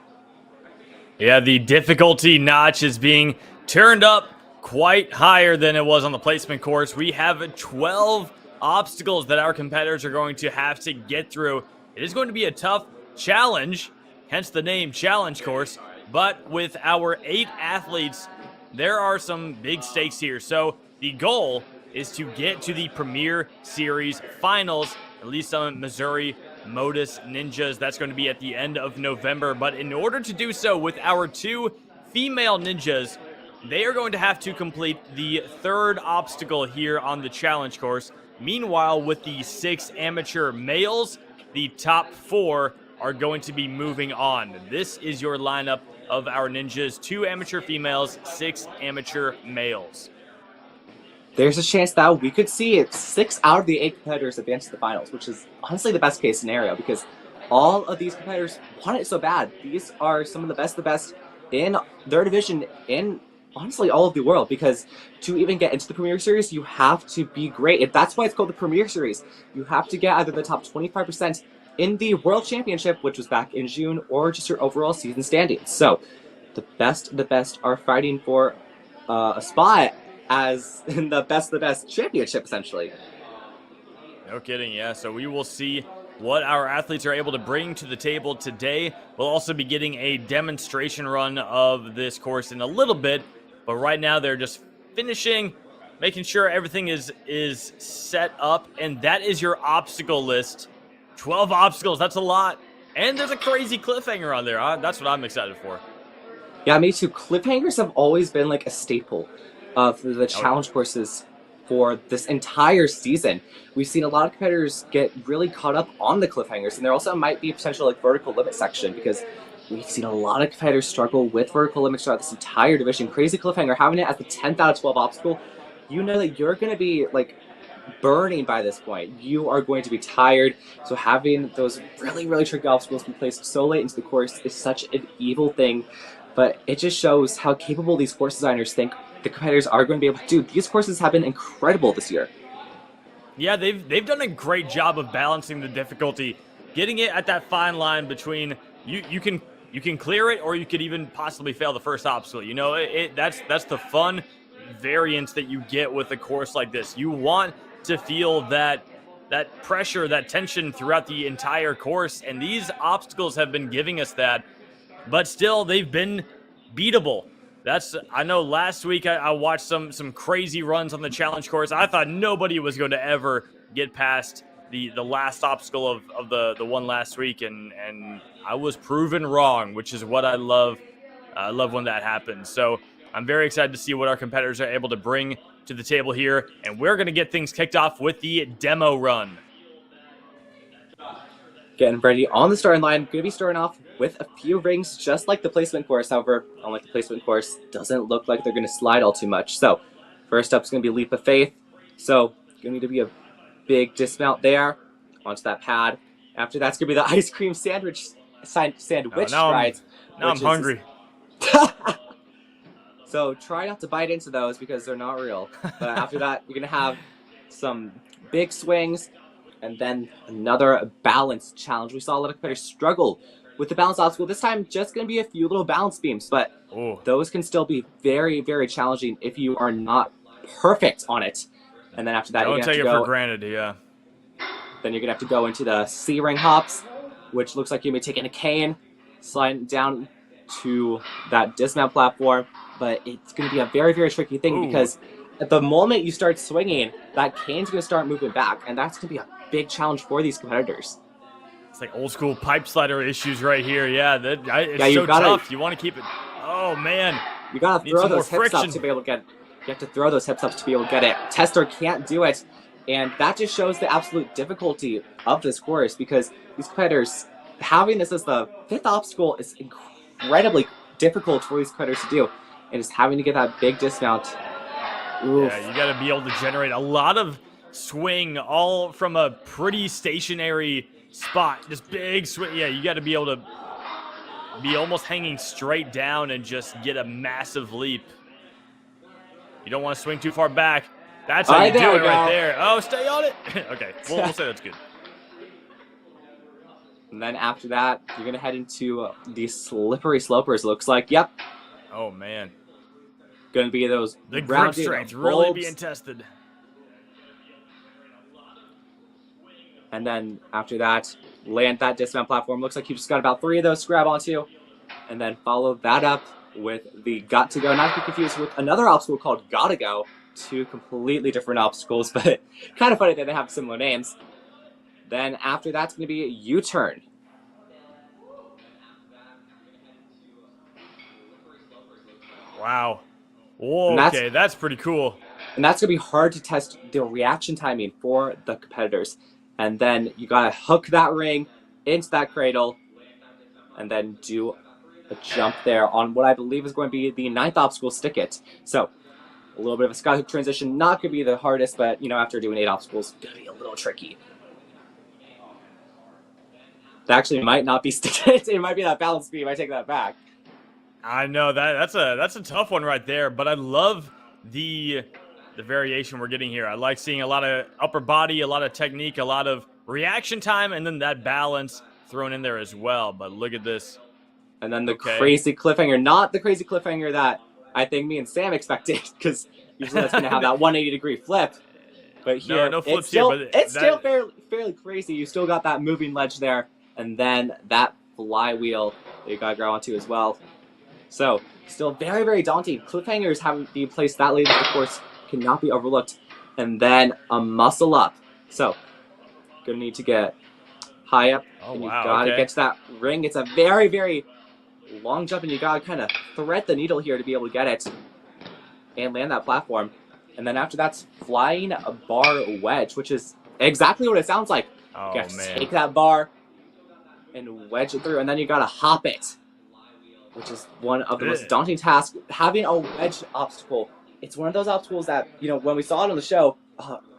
Yeah, the difficulty notch is being turned up quite higher than it was on the placement course. We have 12 obstacles that our competitors are going to have to get through. It is going to be a tough challenge, hence the name Challenge Course. But with our 8 athletes, there are some big stakes here. So the goal is to get to the Premier Series Finals, at least on Missouri Modus Ninjas. That's going to be at the end of November. But in order to do so with our 2 female ninjas, they are going to have to complete the 3rd obstacle here on the challenge course. Meanwhile, with the 6 amateur males, the top 4 are going to be moving on. This is your lineup of our ninjas: 2 amateur females, 6 amateur males. There's a chance that we could see it 6 out of the 8 competitors advance to the finals, which is honestly the best case scenario because all of these competitors want it so bad. These are some of the best in their division in honestly all of the world, because to even get into the Premier Series, you have to be great. And that's why it's called the Premier Series. You have to get either the top 25% in the World Championship, which was back in June, or just your overall season standings. So the best are fighting for a spot as in the best championship, essentially. No kidding, yeah. So we will see what our athletes are able to bring to the table today. We'll also be getting a demonstration run of this course in a little bit, but right now they're just finishing, making sure everything is set up, and that is your obstacle list. 12 obstacles, that's a lot. And there's a crazy cliffhanger on there. That's what I'm excited for. Yeah, me too. Cliffhangers have always been like a staple of the challenge courses for this entire season. We've seen a lot of competitors get really caught up on the cliffhangers, and there also might be a potential like vertical limit section, because we've seen a lot of competitors struggle with vertical limits throughout this entire division. Crazy cliffhanger, having it as the 10th out of 12 obstacle, you know that you're going to be like burning by this point. You are going to be tired, so having those really tricky obstacles be placed so late into the course is such an evil thing, but it just shows how capable these course designers think the competitors are going to be able to do. These courses have been incredible this year. Yeah, they've done a great job of balancing the difficulty, getting it at that fine line between you can clear it, or you could even possibly fail the first obstacle. You know, that's the fun variance that you get with a course like this. You want to feel that pressure, that tension throughout the entire course, and these obstacles have been giving us that, but still they've been beatable. I know last week I watched some crazy runs on the challenge course. I thought nobody was going to ever get past the last obstacle of the one last week, and I was proven wrong, which is what I love. I love when that happens. So I'm very excited to see what our competitors are able to bring to the table here, and we're going to get things kicked off with the demo run. Getting ready on the starting line. Going to be starting off with a few rings, just like the placement course. However, unlike the placement course, doesn't look like they're going to slide all too much. So first up is going to be Leap of Faith. So going to need to be a big dismount there onto that pad. After that's going to be the ice cream sandwich stride. Now I'm hungry. So try not to bite into those because they're not real. But after that, you're going to have some big swings, and then another balance challenge. We saw a lot of competitors struggle with the balance obstacle. This time, just going to be a few little balance beams, but those can still be very challenging if you are not perfect on it. And then after that, don't you're take going to it go. For granted, yeah. Then you're going to have to go into the C-ring hops, which looks like you're going to be taking a cane, sliding down to that dismount platform. But it's going to be a very tricky thing because at the moment you start swinging, that cane's going to start moving back, and that's going to be a big challenge for these competitors. It's like old school pipe slider issues right here. Yeah, it's you gotta, tough. You want to keep it. Oh man, you gotta throw those hips up to be able to get it. You have to throw those hips up to be able to get it. Tester can't do it, and that just shows the absolute difficulty of this course, because these competitors having this as the 5th obstacle is incredibly difficult for these competitors to do, and just having to get that big dismount. Oof. Yeah, you got to be able to generate a lot of swing, all from a pretty stationary spot. Just big swing. Yeah, you got to be able to be almost hanging straight down and just get a massive leap. You don't want to swing too far back. That's how you do it right there. Oh, stay on it. Okay, we'll say that's good. And then after that, you're going to head into the slippery slopers, looks like. Yep. Oh, man. Going to be those the grip strength really being tested. And then after that, land that dismount platform. Looks like you've just got about 3 of those to grab onto. And then follow that up with the got to go. Not to be confused with another obstacle called gotta go. 2 completely different obstacles, but kind of funny that they have similar names. Then after that's going to be a U-turn. Wow. Whoa, okay, that's pretty cool. And that's going to be hard to test the reaction timing for the competitors. And then you got to hook that ring into that cradle and then do a jump there on what I believe is going to be the 9th obstacle, stick it. So a little bit of a skyhook transition, not going to be the hardest, but you know, after doing 8 obstacles, going to be a little tricky. That actually might not be stick it. It might be that balance beam. I take that back. I know that's a tough one right there, but I love the variation we're getting here. I like seeing a lot of upper body, a lot of technique, a lot of reaction time, and then that balance thrown in there as well. But look at this. And then the crazy cliffhanger, not the crazy cliffhanger that I think me and Sam expected, because usually that's going to have that 180-degree flip. But here, no flips it's still, here, but it's still fairly crazy. You still got that moving ledge there, and then that flywheel that you got to grow onto as well. So, still very, very daunting. Cliffhangers having been placed that late, of course, cannot be overlooked. And then a muscle up. So, gonna need to get high up, and you gotta get to that ring. It's a very, very long jump, and you gotta kind of thread the needle here to be able to get it and land that platform. And then after that's flying a bar wedge, which is exactly what it sounds like. Oh, you gotta man. take that bar and wedge it through, and then you gotta hop it, which is one of the most daunting tasks. Having a wedge obstacle, it's one of those obstacles that, you know, when we saw it on the show,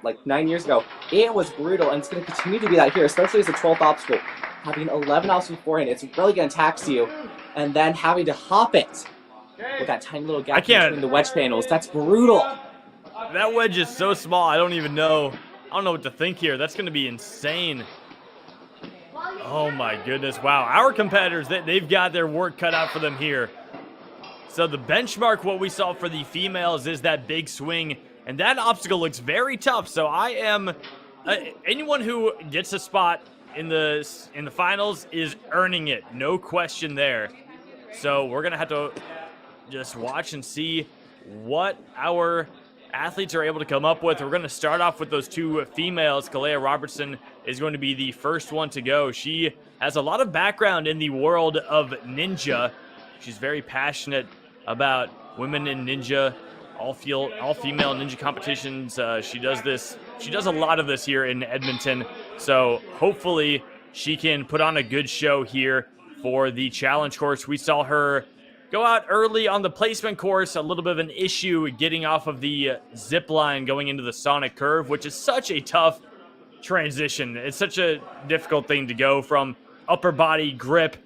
like 9 years ago, it was brutal, and it's going to continue to be that here, especially as the 12th obstacle. Having 11 obstacles beforehand, it's really going to tax you, and then having to hop it with that tiny little gap between the wedge panels, that's brutal. That wedge is so small, I don't know what to think here. That's going to be insane. Oh my goodness, wow. Our competitors, they've got their work cut out for them here. So the benchmark, what we saw for the females, is that big swing, and that obstacle looks very tough. So I am, anyone who gets a spot in the finals is earning it, no question there. So we're gonna have to just watch and see what our athletes are able to come up with. We're going to start off with those 2 females. Kalea Robertson is going to be the first one to go. She has a lot of background in the world of ninja. She's very passionate about women in ninja, all female ninja competitions. She does a lot of this here in Edmonton. So hopefully she can put on a good show here for the challenge course. We saw her go out early on the placement course, a little bit of an issue getting off of the zip line going into the Sonic Curve, which is such a tough transition. It's such a difficult thing to go from upper body grip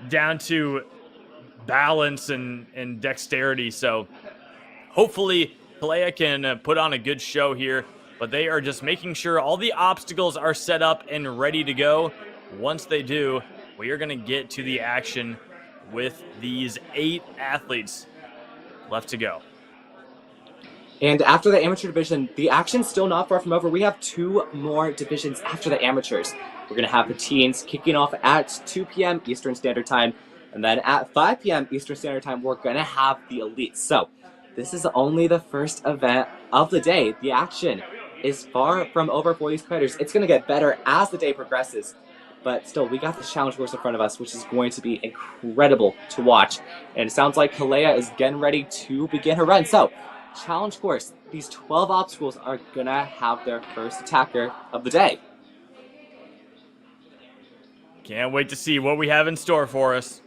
down to balance and dexterity. So hopefully Kalea can put on a good show here, but they are just making sure all the obstacles are set up and ready to go. Once they do, we are going to get to the action with these 8 athletes left to go. And after the amateur division, the action's still not far from over. We have 2 more divisions after the amateurs. We're going to have the teens kicking off at 2 p.m. Eastern Standard Time. And then at 5 p.m. Eastern Standard Time, we're going to have the elites. So this is only the first event of the day. The action is far from over for these competitors. It's going to get better as the day progresses. But still, we got the challenge course in front of us, which is going to be incredible to watch. And it sounds like Kalea is getting ready to begin her run. So, challenge course. These 12 obstacles are going to have their first attacker of the day. Can't wait to see what we have in store for us.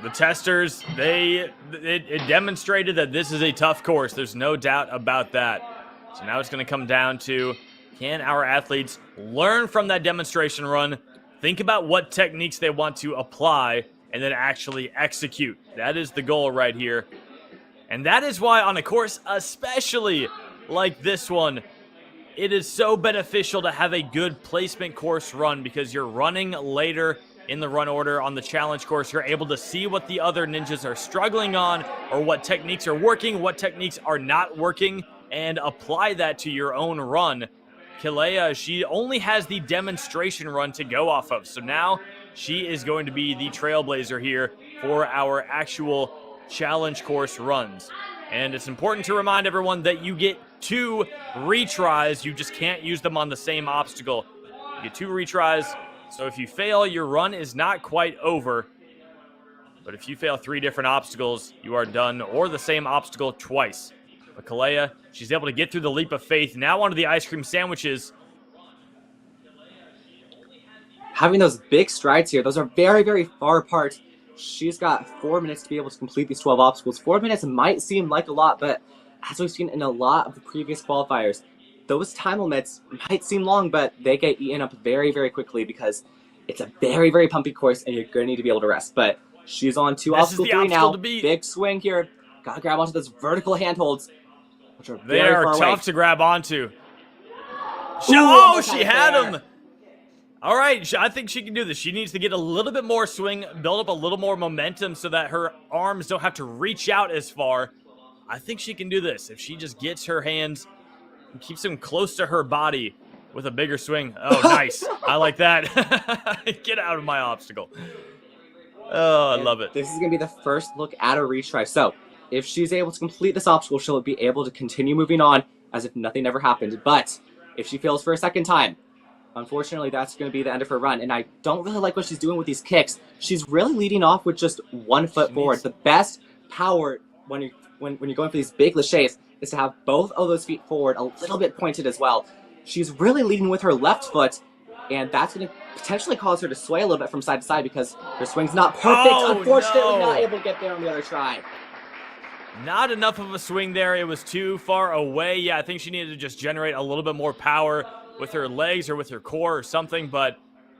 The testers, it demonstrated that this is a tough course. There's no doubt about that. So now it's going to come down to, can our athletes learn from that demonstration run, think about what techniques they want to apply, and then actually execute? That is the goal right here. And that is why on a course especially like this one, it is so beneficial to have a good placement course run, because you're running later in the run order. On the challenge course, you're able to see what the other ninjas are struggling on, or what techniques are working, what techniques are not working, and apply that to your own run. Kalea, she only has the demonstration run to go off of. So now she is going to be the trailblazer here for our actual challenge course runs. And it's important to remind everyone that you get 2 retries. You just can't use them on the same obstacle. You get 2 retries. So if you fail, your run is not quite over. But if you fail 3 different obstacles, you are done, or the same obstacle twice. But Kalea, she's able to get through the leap of faith. Now onto the ice cream sandwiches. Having those big strides here, those are very, very far apart. She's got 4 minutes to be able to complete these 12 obstacles. 4 minutes might seem like a lot, but as we've seen in a lot of the previous qualifiers, those time limits might seem long, but they get eaten up very, very quickly because it's a very, very pumpy course and you're going to need to be able to rest. But she's on to obstacle 3 now. Big swing here. Gotta grab onto those vertical handholds, which are They very are far tough away. to grab onto. Ooh, She had him. All right, I think she can do this. She needs to get a little bit more swing, build up a little more momentum so that her arms don't have to reach out as far. I think she can do this. If she just gets her hands and keeps them close to her body with a bigger swing. Oh, nice. I like that. Get out of my obstacle. Oh, I love it. This is going to be the first look at a retry. So, if she's able to complete this obstacle, she'll be able to continue moving on as if nothing ever happened. But if she fails for a second time, unfortunately, that's going to be the end of her run. And I don't really like what she's doing with these kicks. She's really leading off with just 1 foot forward. The best power when you're going for these big laches is to have both of those feet forward, a little bit pointed as well. She's really leading with her left foot, and that's going to potentially cause her to sway a little bit from side to side because her swing's not perfect. Unfortunately, not able to get there on the other try. Not enough of a swing there. It was too far away. Yeah, I think she needed to just generate a little bit more power with her legs or with her core or something. But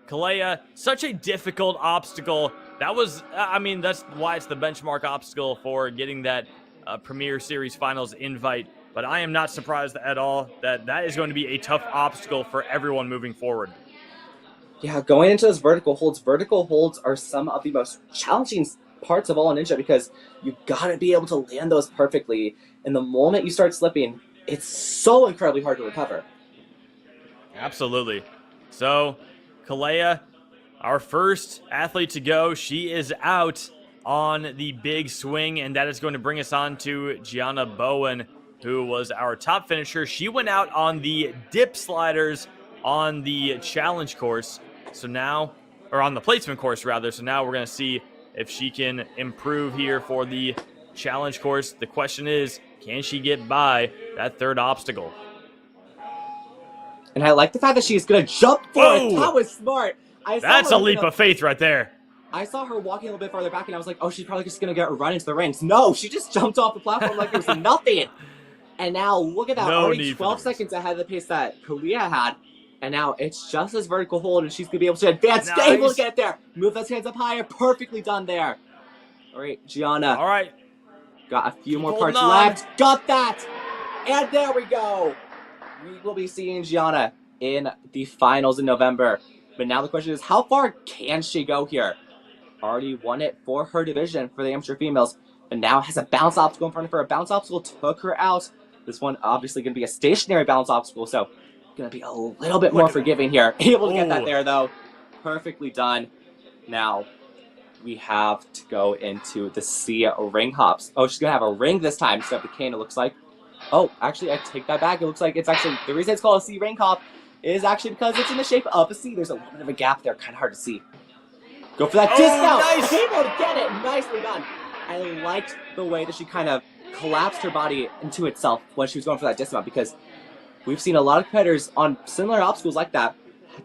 Kalea, such a difficult obstacle. That was, I mean, that's why it's the benchmark obstacle for getting that Premier Series Finals invite. But I am not surprised at all that that is going to be a tough obstacle for everyone moving forward. Yeah, going into those vertical holds are some of the most challenging parts of all Ninja because you gotta be able to land those perfectly. And the moment you start slipping, it's so incredibly hard to recover. Absolutely. So, Kalea, our first athlete to go, she is out on the big swing, and that is going to bring us on to Gianna Bowen, who was our top finisher. She went out on the dip sliders on the challenge course. So now, or on the placement course rather. So now we're going to see if she can improve here for the challenge course. The question is, can she get by that third obstacle? And I like the fact that she's going to jump for it. That was smart. That's a leap of faith right there. I saw her walking a little bit farther back, and I was like, oh, she's probably just going to get a run into the rings. No, she just jumped off the platform like it was nothing. And now, look at that. Already 12 seconds ahead of the pace that Kalea had. And now it's just this vertical hold, and she's going to be able to advance, able to get there. Move those hands up higher. Perfectly done there. All right, Gianna. All right. Got a few more parts left. Got that. And there we go. We will be seeing Gianna in the finals in November. But now the question is, how far can she go here? Already won it for her division for the amateur females, but now has a bounce obstacle in front of her. A bounce obstacle took her out. This one obviously going to be a stationary bounce obstacle, so going to be a little bit more forgiving here. Able to get that there, though. Perfectly done. Now, we have to go into the Sia ring hops. Oh, she's going to have a ring this time instead of the cane, it looks like. Oh, actually, I take that back. It looks like it's actually, the reason it's called a C ring hop is actually because it's in the shape of a C. There's a little bit of a gap there, kind of hard to see. Go for that discount. Nice. Able to get it. Nicely done. I liked the way that she kind of collapsed her body into itself when she was going for that dismount, because we've seen a lot of competitors on similar obstacles like that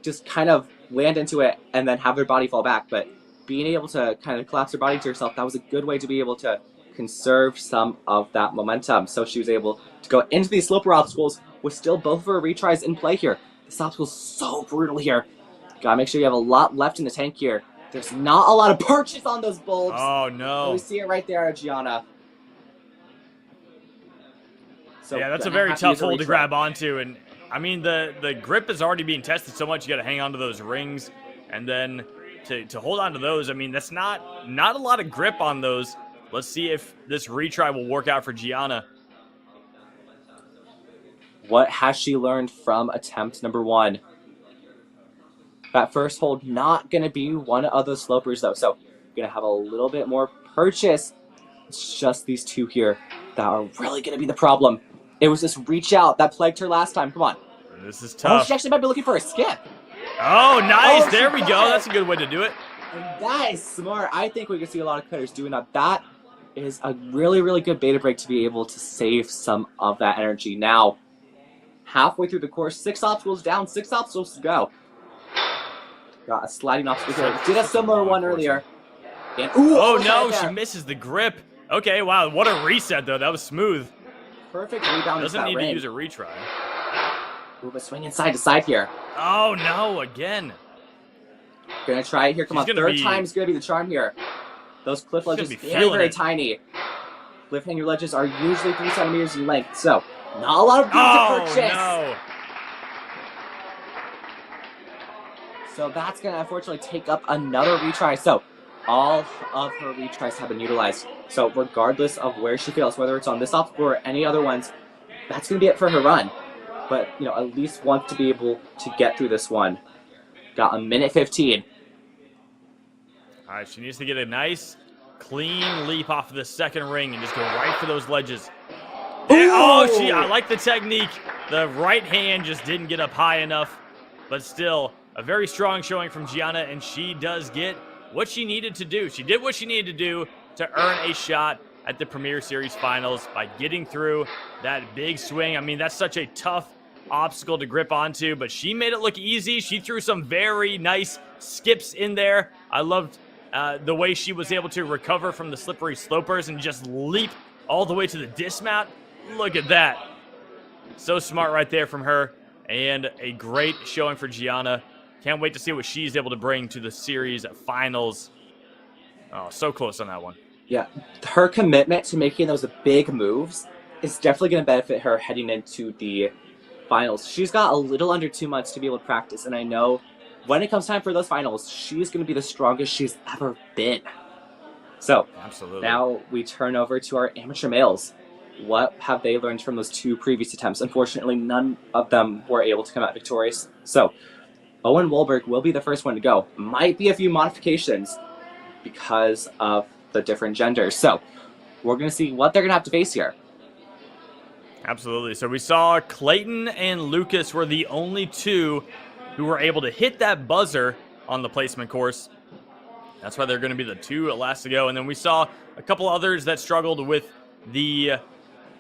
just kind of land into it and then have their body fall back. But being able to kind of collapse her body into herself, that was a good way to be able to conserve some of that momentum. So she was able to go into these sloper obstacles with still both of her retries in play here. This obstacle's so brutal here. Gotta make sure you have a lot left in the tank here. There's not a lot of purchase on those bulbs. Oh, no. We see it right there, Gianna. So yeah, that's a very tough hold to grab onto. And, I mean, the grip is already being tested so much. You got to hang on to those rings. And then to hold on to those, I mean, that's not a lot of grip on those. Let's see if this retry will work out for Gianna. What has she learned from attempt number 1? That first hold not going to be one of the slopers, though. So going to have a little bit more purchase. It's just these two here that are really going to be the problem. It was this reach out that plagued her last time. Come on. This is Oh, tough. she actually might be looking for a skip. Oh, nice. Oh, there we she go. got it. That's a good way to do it. And that is smart. I think we can see a lot of cutters doing that. That is a really, really good beta break to be able to save some of that energy. Now, halfway through the course, 6 obstacles down, 6 obstacles to go. Got a sliding obstacle here. Did a similar one earlier. And, ooh, Oh, almost no. right She there. misses the grip. Okay, wow. What a reset, though. That was smooth. Perfect rebound. Doesn't need to use a retry. Ooh, but swinging side to side here. Oh, no. Again. Gonna try it here. Come She's on, gonna third be- time's gonna be the charm here. Those cliff gonna ledges be very, feeling very it. tiny. Cliffhanger ledges are usually 3 centimeters in length, so not a lot of room to Oh, purchase. no. So that's gonna unfortunately take up another retry. So all of her retries have been utilized. So regardless of where she fails, whether it's on this obstacle or any other ones, that's gonna be it for her run. But you know, at least wants to be able to get through this one. Got a minute 15. All right, she needs to get a nice, clean leap off of the second ring and just go right for those ledges. And, oh, I like the technique. The right hand just didn't get up high enough, but still a very strong showing from Gianna, and she does get what she needed to do. She did what she needed to do to earn a shot at the Premier Series Finals by getting through that big swing. I mean, that's such a tough obstacle to grip onto, but she made it look easy. She threw some very nice skips in there. I loved the way she was able to recover from the slippery slopers and just leap all the way to the dismount. Look at that. So smart right there from her, and a great showing for Gianna. Can't wait to see what she's able to bring to the series finals. Oh, so close on that one. Yeah, her commitment to making those big moves is definitely going to benefit her heading into the finals. She's got a little under 2 months to be able to practice, and I know when it comes time for those finals, she's going to be the strongest she's ever been. So, Absolutely. now we turn over to our amateur males. What have they learned from those 2 previous attempts? Unfortunately, none of them were able to come out victorious. So, Owen Wahlberg will be the first one to go. Might be a few modifications because of the different genders. So, we're going to see what they're going to have to face here. Absolutely. So we saw Clayton and Lucas were the only 2 who were able to hit that buzzer on the placement course. That's why they're going to be the 2 last to go. And then we saw a couple others that struggled with the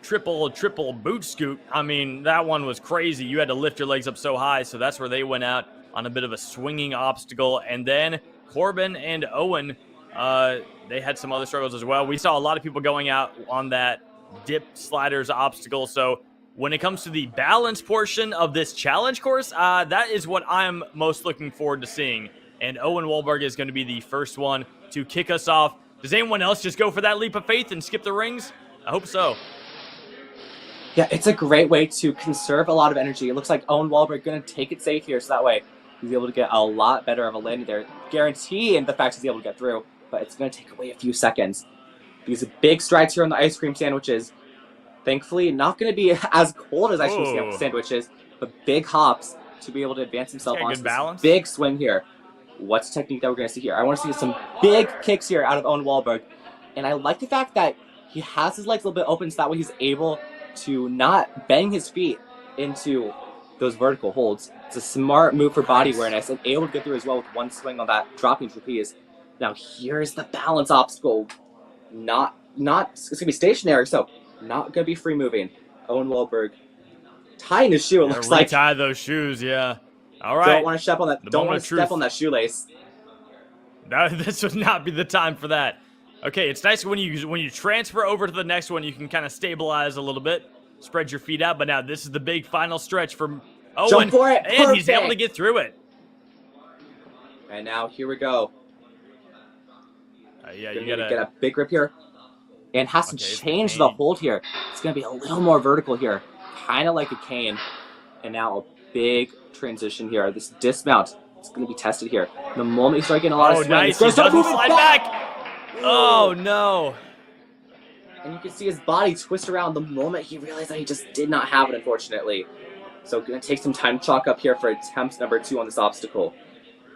triple boot scoot. I mean, that one was crazy. You had to lift your legs up so high, so that's where they went out on a bit of a swinging obstacle. And then Corbin and Owen, they had some other struggles as well. We saw a lot of people going out on that dip sliders obstacle. So when it comes to the balance portion of this challenge course, that is what I'm most looking forward to seeing. And Owen Wahlberg is going to be the first one to kick us off. Does anyone else just go for that leap of faith and skip the rings? I hope so. Yeah, it's a great way to conserve a lot of energy. It looks like Owen Wahlberg going to take it safe here, so that way he's able to get a lot better of a landing there. Guaranteeing the fact he's able to get through, but it's going to take away a few seconds. These big strides here on the ice cream sandwiches. Thankfully, not going to be as cold as ice cream sandwiches, but big hops to be able to advance himself Yeah, onto good this balance. big swing here. What's the technique that we're going to see here? I want to see some big kicks here out of Owen Wahlberg. And I like the fact that he has his legs a little bit open so that way he's able to not bang his feet into those vertical holds. It's a smart move for body awareness and able to get through as well with one swing on that dropping trapeze. Now here's the balance obstacle. It's going to be stationary, so not going to be free moving. Owen Wahlberg tying his shoe, it looks like. Tie those shoes, yeah. All right. Don't want to step on that. Don't want to step on that shoelace. This would not be the time for that. Okay, it's nice when you transfer over to the next one, you can kind of stabilize a little bit, spread your feet out. But now this is the big final stretch from Owen, Jump for it. And he's able to get through it. And now here we go. Yeah, You you gotta gotta get a big grip here, and has to Okay, it's change a the cane. hold here. It's gonna be a little more vertical here, kind of like a cane. And now a big transition here. This dismount is gonna be tested here. The moment you start getting a lot of swing, nice. it's gonna He start doesn't moving slide back. Oh no. And you can see his body twist around the moment he realized that he just did not have it, unfortunately. So going to take some time to chalk up here for attempt number 2 on this obstacle.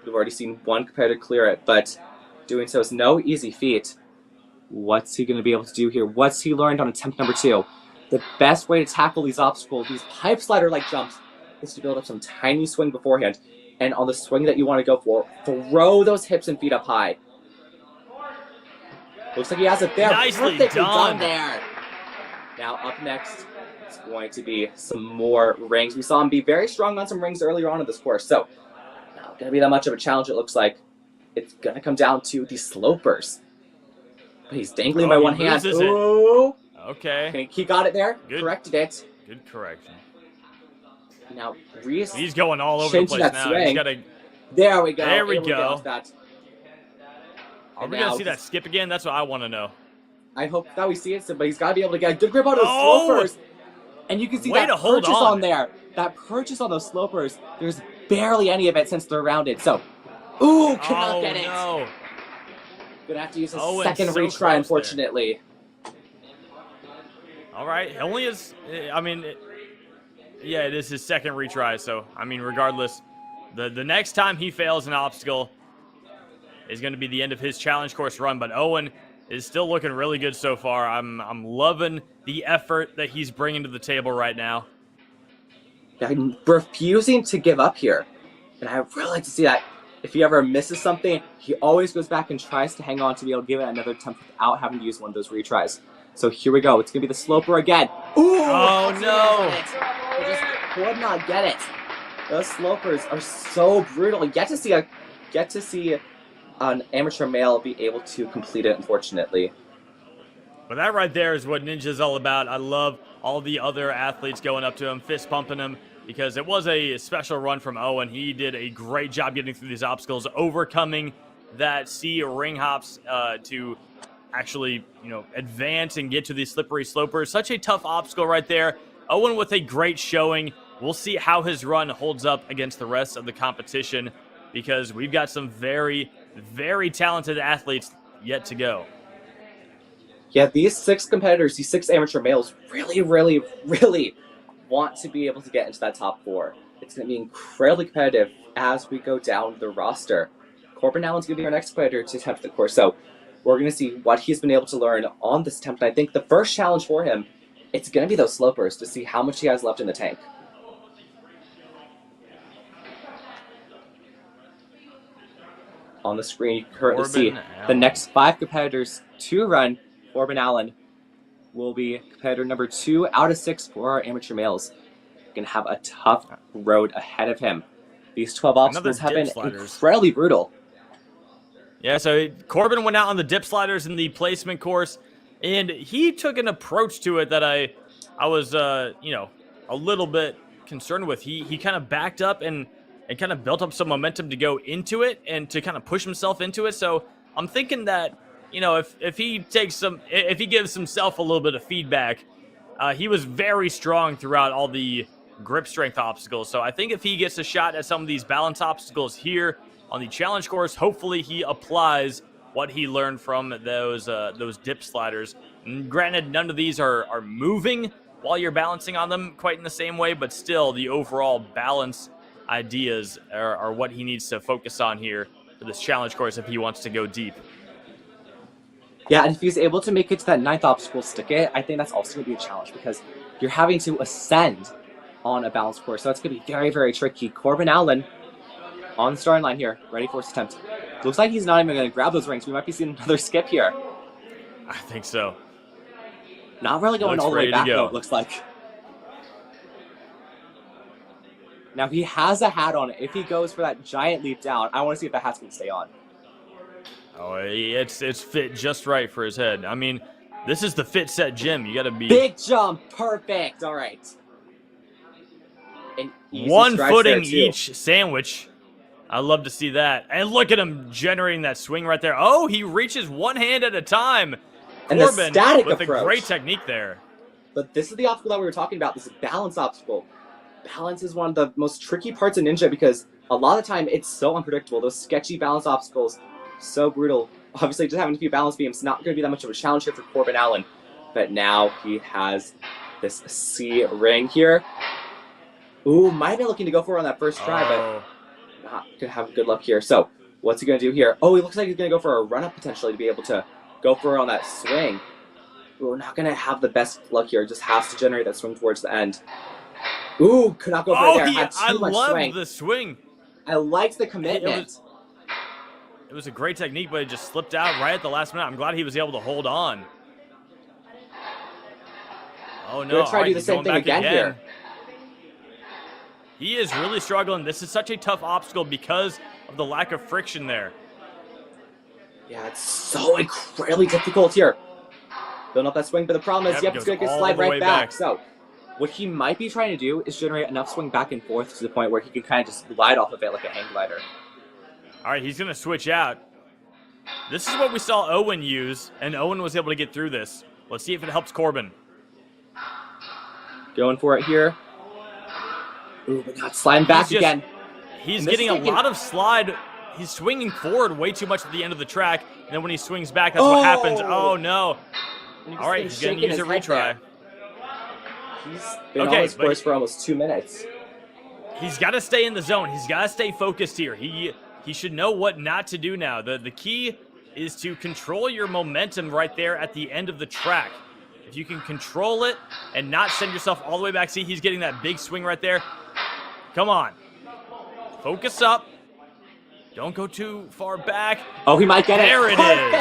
We've already seen one competitor clear it, but doing so is no easy feat. What's he going to be able to do here? What's he learned on attempt number 2? The best way to tackle these obstacles, these pipe slider-like jumps, is to build up some tiny swing beforehand. And on the swing that you want to go for, throw those hips and feet up high. Looks like he has it there. Nicely Perfectly done there. Now up next, it's going to be some more rings. We saw him be very strong on some rings earlier on in this course. So, not going to be that much of a challenge, it looks like. It's going to come down to the slopers. But he's dangling by one hand. Ooh. Okay. He got it there. Good. Corrected it. Good correction. Now, Reese. He's going all over the place that now. swing. He's gotta... There we go. There we Able to get go. off that. Are we going to see that skip again? That's what I want to know. I hope that we see it, but he's got to be able to get a good grip on those Oh! slopers. And you can see Way that to hold purchase on. on there. That purchase on those slopers, there's barely any of it since they're rounded. So, ooh, cannot get it. No. Gonna have to use a Owen's second so retry, close unfortunately. All right. Only is, I mean, yeah, it is his second retry. So, I mean, regardless, the next time he fails an obstacle is going to be the end of his challenge course run. But Owen is still looking really good so far. I'm loving the effort that he's bringing to the table right now. I'm refusing to give up here. And I really like to see that. If he ever misses something, he always goes back and tries to hang on to be able to give it another attempt without having to use one of those retries. So here we go. It's going to be the sloper again. Ooh! Oh, no. He just could not get it. Those slopers are so brutal. You get to see an amateur male be able to complete it, unfortunately. But that right there is what Ninja's all about. I love all the other athletes going up to him, fist pumping him, because it was a special run from Owen. He did a great job getting through these obstacles, overcoming that C ring hops to actually, advance and get to these slippery slopers. Such a tough obstacle right there. Owen with a great showing. We'll see how his run holds up against the rest of the competition, because we've got some very, very talented athletes yet to go. Yeah, these 6 competitors, these 6 amateur males, really, really, really want to be able to get into that top 4. It's going to be incredibly competitive as we go down the roster. Corbin Allen's going to be our next competitor to attempt the course, so we're going to see what he's been able to learn on this attempt. And I think the first challenge for him, it's going to be those slopers to see how much he has left in the tank. On the screen, you can currently see the next 5 competitors to run. Corbin Allen will be competitor number 2 out of 6 for our amateur males. Going to have a tough road ahead of him. These 12 obstacles have been incredibly brutal. Yeah, so Corbin went out on the dip sliders in the placement course, and he took an approach to it that I was, a little bit concerned with. He kind of backed up and kind of built up some momentum to go into it and to kind of push himself into it. So I'm thinking that, if he gives himself a little bit of feedback, he was very strong throughout all the grip strength obstacles. So I think if he gets a shot at some of these balance obstacles here on the challenge course, hopefully he applies what he learned from those dip sliders. And granted, none of these are moving while you're balancing on them quite in the same way, but still the overall balance ideas are what he needs to focus on here for this challenge course if he wants to go deep. Yeah, and if he's able to make it to that 9th obstacle, stick it, I think that's also going to be a challenge because you're having to ascend on a balance course. So it's going to be very, very tricky. Corbin Allen on the starting line here, ready for his attempt. Looks like he's not even going to grab those rings. We might be seeing another skip here. I think so. Not really going all the way back, though, it looks like. Now, he has a hat on. If he goes for that giant leap down, I want to see if the hat's going to stay on. Oh, it's fit just right for his head. I mean, this is the fit set gym. You got to be... Big jump. Perfect. All right. One footing each sandwich. I love to see that. And look at him generating that swing right there. Oh, he reaches one hand at a time. And Corbin the static with approach. A great technique there. But this is the obstacle that we were talking about. This is balance obstacle. Balance is one of the most tricky parts in Ninja because a lot of the time it's so unpredictable. Those sketchy balance obstacles, so brutal. Obviously, just having a few balance beams is not going to be that much of a challenge here for Corbin Allen. but now he has this C ring here. Ooh, might have been looking to go for it on that first try, but not gonna have good luck here. So what's he gonna do here? Oh, he looks like he's gonna go for a run-up potentially to be able to go for it on that swing. Ooh, not gonna have the best luck here. Just has to generate that swing towards the end. Ooh, could not go for it there. Had too much loved swing. the swing. I liked the commitment. It was a great technique, but it just slipped out right at the last minute. I'm glad he was able to hold on. Oh no! Gonna try to do the same thing again here. He is really struggling. This is such a tough obstacle because of the lack of friction there. Yeah, it's so incredibly difficult here. Building up that swing, but the problem is, it's going to slide right back. So, what he might be trying to do is generate enough swing back and forth to the point where he can kind of just glide off of it like a hang glider. All right, he's going to switch out. This is what we saw Owen use, and Owen was able to get through this. Let's see if it helps Corbin. Going for it here. Ooh, but not sliding back again. He's getting a lot of slide. He's swinging forward way too much at the end of the track, and then when he swings back, that's what happens. Oh, no. All right, he's going to use a retry. He's been on his course for almost 2 minutes. He's got to stay in the zone. He's got to stay focused here. He should know what not to do now. The key is to control your momentum right there at the end of the track. If you can control it and not send yourself all the way back. See, he's getting that big swing right there. Come on. Focus up. Don't go too far back. Oh, he might get it. There it is.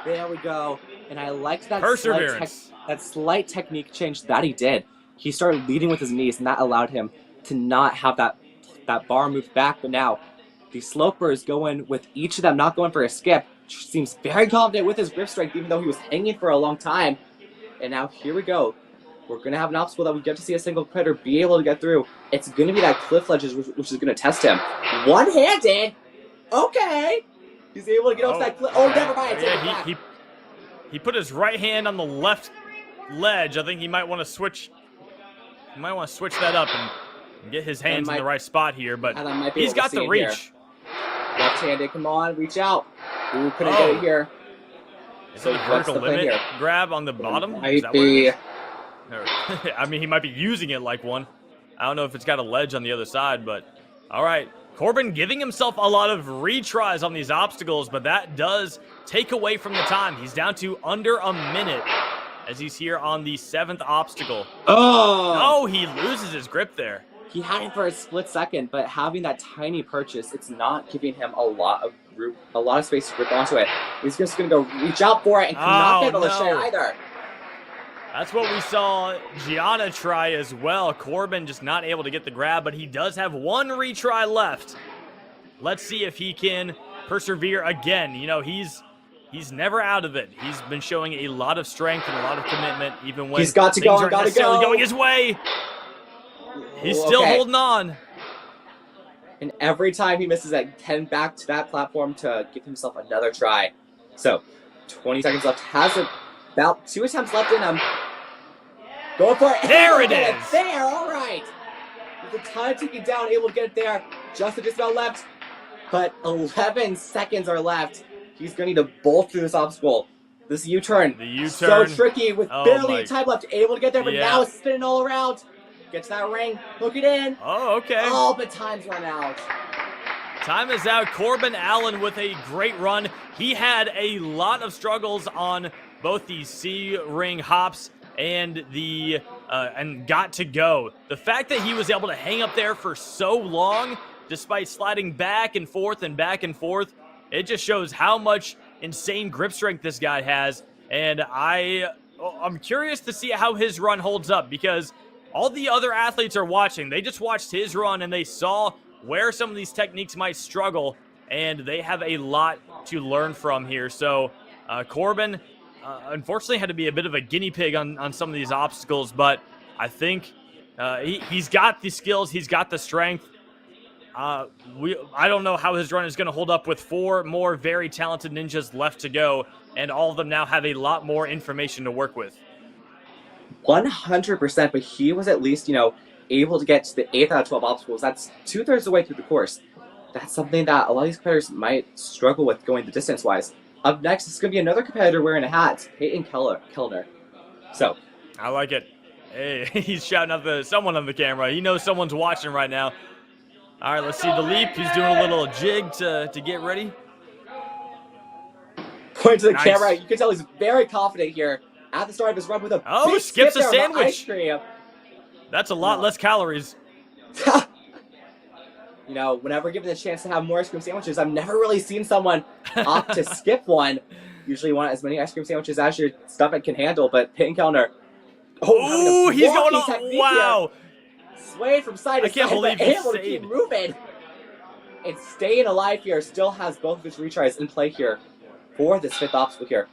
There we go. And I liked that slight technique change that he did. He started leading with his knees, and that allowed him to not have that bar move back. But now, the slopers going with each of them not going for a skip. Seems very confident with his grip strength, even though he was hanging for a long time. And now here we go. We're going to have an obstacle that we get to see a single competitor be able to get through. It's going to be that cliff ledge, which is going to test him. One-handed? Okay. He's able to get off that cliff. Oh, never mind. Yeah, he put his right hand on the left ledge. I think he might want to switch. He might want to switch that up and get his hands in the right spot here. But he's got the reach. Left-handed. Come on, reach out. Ooh, couldn't get it here. Is it a vertical limit grab on the bottom? Might be. I mean, he might be using it like one. I don't know if it's got a ledge on the other side, but all right. Corbin giving himself a lot of retries on these obstacles, but that does take away from the time. He's down to under a minute as he's here on the 7th obstacle. Oh, he loses his grip there. He had it for a split second, but having that tiny purchase, it's not giving him a lot of space to grip onto it. He's just going to go reach out for it and cannot be able to share either. That's what we saw Gianna try as well. Corbin just not able to get the grab, but he does have one retry left. Let's see if he can persevere again. You know, he's never out of it. He's been showing a lot of strength and a lot of commitment, even when he's got to go, aren't necessarily going his way. He's still holding on. And every time he misses it, heading back to that platform to give himself another try. So, 20 seconds left. Has about 2 attempts left in him. Going for it. There it is. There, all right. With the time ticking down, able to get it there. Just about left. But 11 seconds are left. He's going to need to bolt through this obstacle. This U-turn. The U-turn. So tricky with barely time left. Able to get there, but now it's spinning all around. Gets that ring. Hook it in. Oh, okay. Oh, but time's run out. Time is out. Corbin Allen with a great run. He had a lot of struggles on both the C ring hops and the and got to go. The fact that he was able to hang up there for so long, despite sliding back and forth, it just shows how much insane grip strength this guy has. And I'm curious to see how his run holds up, because all the other athletes are watching. They just watched his run and they saw where some of these techniques might struggle, and they have a lot to learn from here. So Corbin unfortunately had to be a bit of a guinea pig on some of these obstacles, but I think he's got the skills, he's got the strength. I don't know how his run is going to hold up with 4 more very talented ninjas left to go, and all of them now have a lot more information to work with. 100%, but he was at least, able to get to the 8th out of 12 obstacles. That's 2/3 of the way through the course. That's something that a lot of these players might struggle with going the distance-wise. Up next is going to be another competitor wearing a hat, Peyton Kellner. So, I like it. Hey, he's shouting at someone on the camera. He knows someone's watching right now. All right, let's see the leap. He's doing a little jig to get ready. point to the Nice. camera. You can tell he's very confident here at the start of his run with a big skips skip a there on the sandwich. ice cream. That's a lot less calories. You know, whenever given the chance to have more ice cream sandwiches, I've never really seen someone opt to skip one. Usually you want as many ice cream sandwiches as your stomach can handle, but Peyton Kellner, Oh, he's going on. Wow. Here, swaying from side to I can't side, believe but he able to stayed. keep moving. And staying alive here, still has both of his retries in play here for this fifth obstacle here.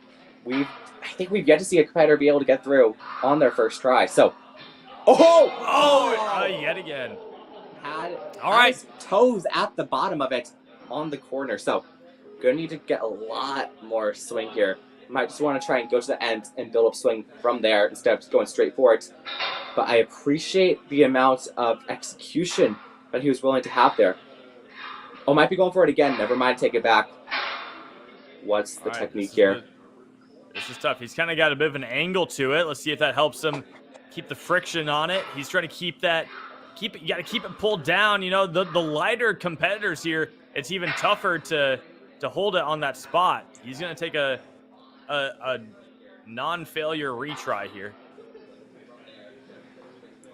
I think we've yet to see a competitor be able to get through on their first try. So, yet again. Had All right. his toes at the bottom of it on the corner. So, gonna need to get a lot more swing here. Might just want to try and go to the end and build up swing from there instead of just going straight for it. But I appreciate the amount of execution that he was willing to have there. Oh, might be going for it again. Never mind, take it back. What's the technique here? This is tough. He's kind of got a bit of an angle to it. Let's see if that helps him keep the friction on it. He's trying to keep that. You got to keep it pulled down. You know, the lighter competitors here, it's even tougher to hold it on that spot. He's going to take a non-failure retry here.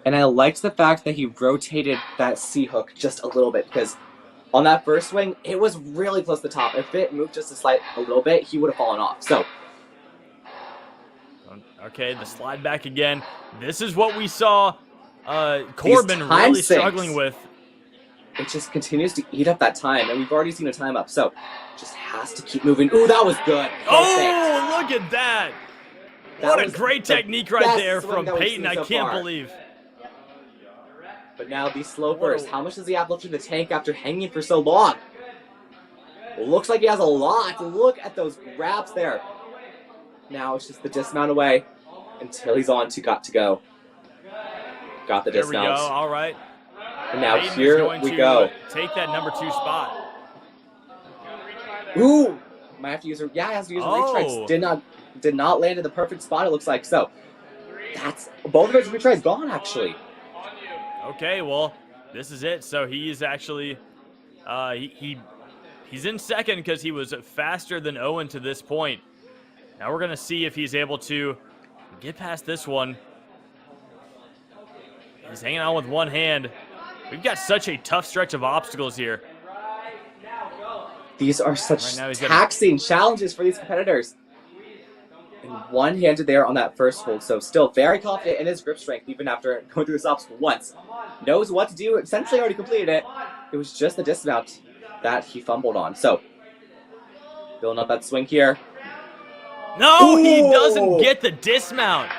And I liked the fact that he rotated that C-hook just a little bit, because on that first swing, it was really close to the top. If it moved just a little bit, he would have fallen off. So, okay, the slide back again. This is what we saw Corbin really struggling with. It just continues to eat up that time, and we've already seen a time up, so just has to keep moving. Ooh, that was good. Oh, look at that. What a great technique right there from that we've Peyton. seen I so can't far. believe. But now these slow bursts. How much does he have left in the tank after hanging for so long? Looks like he has a lot. Look at those grabs there. Now it's just the dismount away until he's on to got to go. Got the dismount. There we go. All right. And now Peyton here we go. Take that number 2 spot. Ooh! Might have to use he has to use a retry. Did not land in the perfect spot, it looks like. So that's both of his retries gone, actually. Okay, well, this is it. So he's actually he's in second because he was faster than Owen to this point. Now we're gonna see if he's able to get past this one. He's hanging on with one hand. We've got such a tough stretch of obstacles here. These are such taxing challenges for these competitors. And one-handed there on that first hold, so still very confident in his grip strength even after going through this obstacle once. Knows what to do, essentially already completed it. It was just the dismount that he fumbled on. So, building up that swing here. No, he doesn't get the dismount.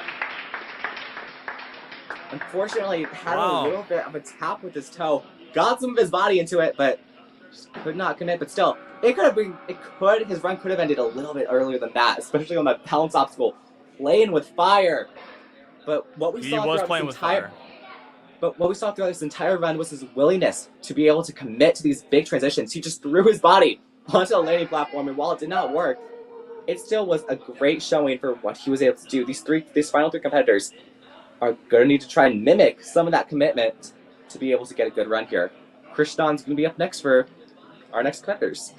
Unfortunately, had a little bit of a tap with his toe. Got some of his body into it, but just could not commit. But still, his run could have ended a little bit earlier than that, especially on that balance obstacle. Playing with fire. But what we saw throughout this entire run was his willingness to be able to commit to these big transitions. He just threw his body onto a landing platform, and while it did not work, it still was a great showing for what he was able to do. These final 3 competitors are going to need to try and mimic some of that commitment to be able to get a good run here. Krishnan's going to be up next for our next competitors.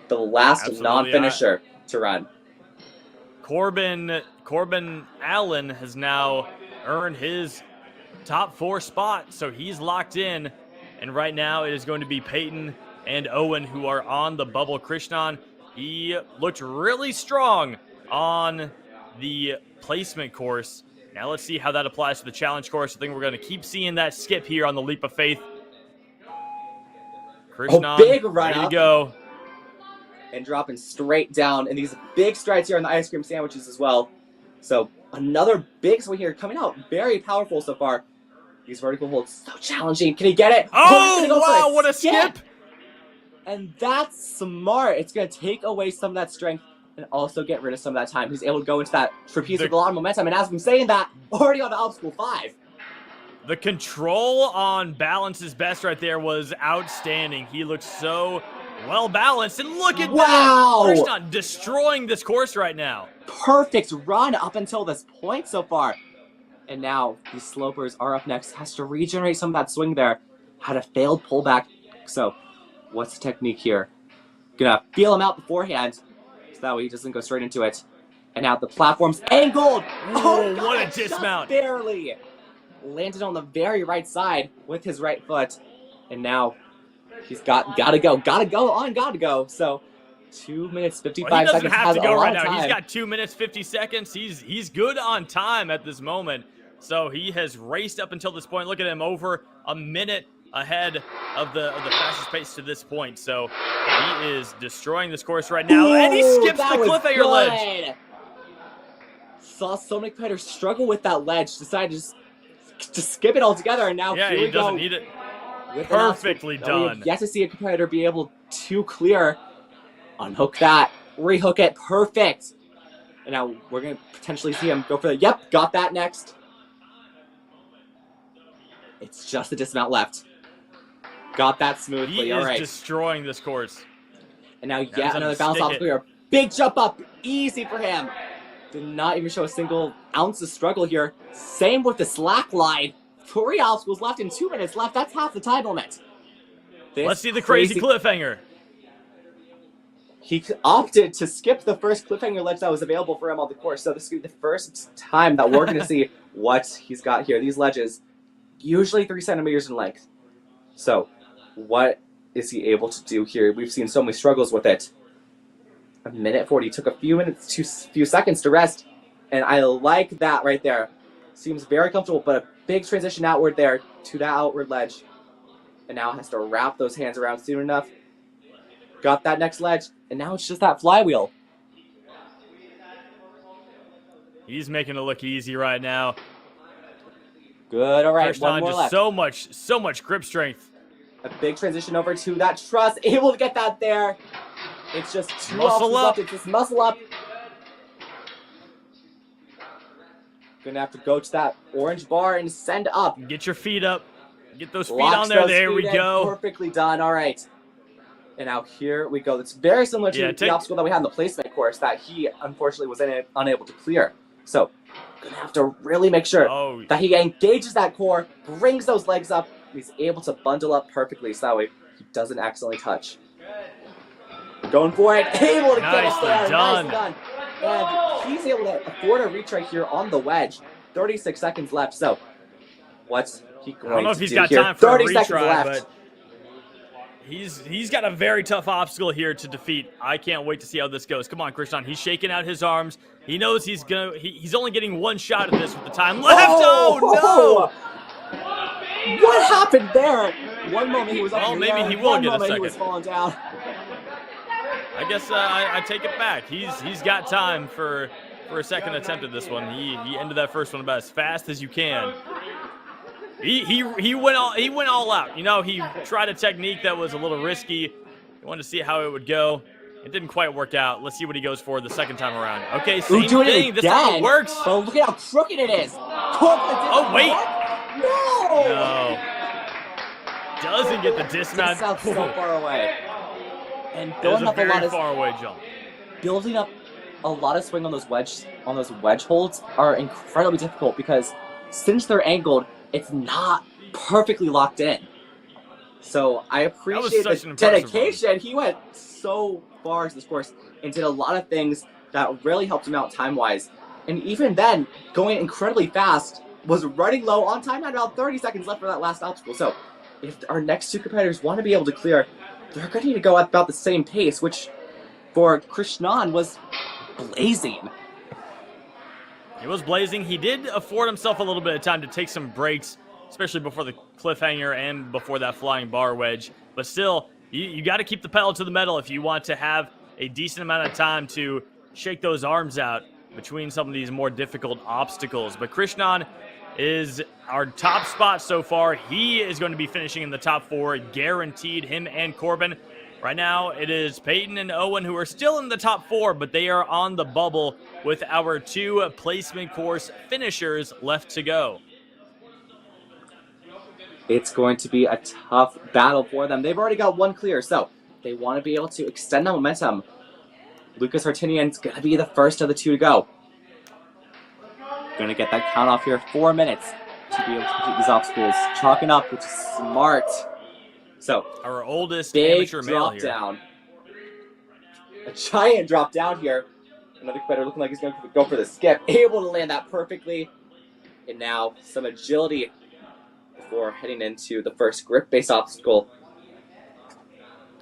The last non-finisher to run. Corbin Allen has now earned his top 4 spot, so he's locked in. And right now it is going to be Peyton and Owen who are on the bubble. Krishnan, he looked really strong on the placement course. Now let's see how that applies to the challenge course. I think we're going to keep seeing that skip here on the leap of faith. Krishnan, big run ready up. to go. And dropping straight down. And these big strides here on the ice cream sandwiches as well. So another big swing here coming out. Very powerful so far. These vertical holds so challenging. Can he get it? Oh, wow, what a skip. And that's smart. It's going to take away some of that strength and also get rid of some of that time. He's able to go into that trapeze with a lot of momentum. And as I'm saying that, already on the obstacle 5. The control on Balance's best right there was outstanding. He looked so Well balanced, and look at Wow! that! Krishnan destroying this course right now. Perfect run up until this point so far. And now these slopers are up next. Has to regenerate some of that swing there. Had a failed pullback. So what's the technique here? Gonna feel him out beforehand so that way he doesn't go straight into it. And now the platform's angled. Oh, God, what a just dismount. barely landed on the very right side with his right foot. And now he's gotta go. So 2 minutes 55 Well, he doesn't seconds have has to a go lot right of now. time. He's got 2 minutes 50 seconds. He's good on time at this moment. So he has raced up until this point. Look at him, over a minute ahead of the fastest pace to this point. So he is destroying this course right now. Ooh, and he skips the that was cliffhanger ledge. good. Saw so many competitors struggle with that ledge. Decided to skip it altogether, and now Yeah, here he we doesn't go. need it. With Perfectly an obstacle that we done. have yet to see a competitor be able to clear. Unhook that, rehook it, perfect. And now we're gonna potentially see him go for the. Yep, got that next. It's just the dismount left. Got that smoothly. He All is right. destroying this course. And now he's yet gonna another bounce stick obstacle it. here. Big jump up, easy for him. Did not even show a single ounce of struggle here. Same with the slack line. 3 obstacles left and 2 minutes left. That's half the time limit. This Let's see the crazy cliffhanger. He opted to skip the first cliffhanger ledge that was available for him on the course. So this is going to be the first time that we're going to see what he's got here. These ledges, usually 3 centimeters in length. So what is he able to do here? We've seen so many struggles with it. A minute 40. Took a few seconds to rest. And I like that right there. Seems very comfortable, but a big transition outward there to that outward ledge. And now has to wrap those hands around soon enough. Got that next ledge, and now it's just that flywheel. He's making it look easy right now. Good, all right, one Krishnan more just left. so much grip strength. A big transition over to that truss, able to get that there. It's just 2 Muscle obstacles up. left, it's just muscle up. Gonna have to go to that orange bar and send up. Get your feet up. Get those feet Locks on there. those There feet we in. go. Perfectly done, all right. And now here we go. It's very similar to the obstacle that we had in the placement course that he unfortunately was unable to clear. So, gonna have to really make sure that he engages that core, brings those legs up, and he's able to bundle up perfectly so that way he doesn't accidentally touch. Going for it, able to get it there. Done. Nicely done. And he's able to afford a retry here on the wedge. 36 seconds left. So, what's he going to do here? I don't know if he's got time for 30 a seconds retry, left. but he's got a very tough obstacle here to defeat. I can't wait to see how this goes. Come on, Krishnan. He's shaking out his arms. He knows he's only getting one shot at this with the time left. Oh, no! What happened there? One moment he was up in the air, maybe he will one get a moment he second. was falling down. I guess I take it back. He's got time for a second attempt at this one. He ended that first one about as fast as you can. He went all out. You know, he tried a technique that was a little risky. He wanted to see how it would go. It didn't quite work out. Let's see what he goes for the second time around. Okay, same thing. This time it works. But look at how crooked it is. Oh, wait. No. Doesn't get the dismount. South so far away. And It was building a up a lot very of far away jump. building up a lot of swing on those wedge holds are incredibly difficult because since they're angled, it's not perfectly locked in. So I appreciate the dedication. He went so far to this course and did a lot of things that really helped him out time-wise. And even then, going incredibly fast, was running low on time, had about 30 seconds left for that last obstacle. So if our next two competitors want to be able to clear, they're going to need to go at about the same pace, which for Krishnan was blazing. He was blazing. He did afford himself a little bit of time to take some breaks, especially before the cliffhanger and before that flying bar wedge. But still, you got to keep the pedal to the metal if you want to have a decent amount of time to shake those arms out between some of these more difficult obstacles. But Krishnan is our top spot so far. He is going to be finishing in the top 4, guaranteed, him and Corbin. Right now, it is Peyton and Owen who are still in the top 4, but they are on the bubble with our 2 placement course finishers left to go. It's going to be a tough battle for them. They've already got one clear, so They want to be able to extend the momentum. Lucas Artinian's going to be the first of the two to go. Going to get that count off here, 4 minutes to be able to complete these obstacles. Chalking up, which is smart. So, Our oldest big amateur male drop here. down. A giant drop down here. Another competitor looking like he's going to go for the skip. Able to land that perfectly. And now some agility before heading into the first grip-based obstacle.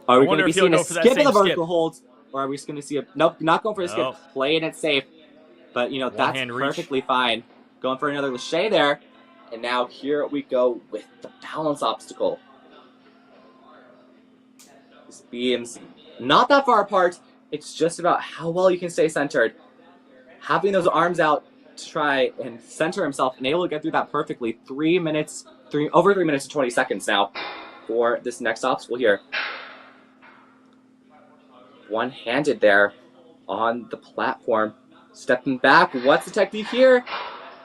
Are we going to be seeing a skip in the vertical holds? Or are we just going to see a... Nope, not going for a skip. Playing it safe. But, you know, that's perfectly fine. Going for another lache there. And now here we go with the balance obstacle. This beam's not that far apart. It's just about how well you can stay centered. Having those arms out to try and center himself and able to get through that perfectly. Over 3 minutes and 20 seconds now for this next obstacle here. One-handed there on the platform. Stepping back. What's the technique here?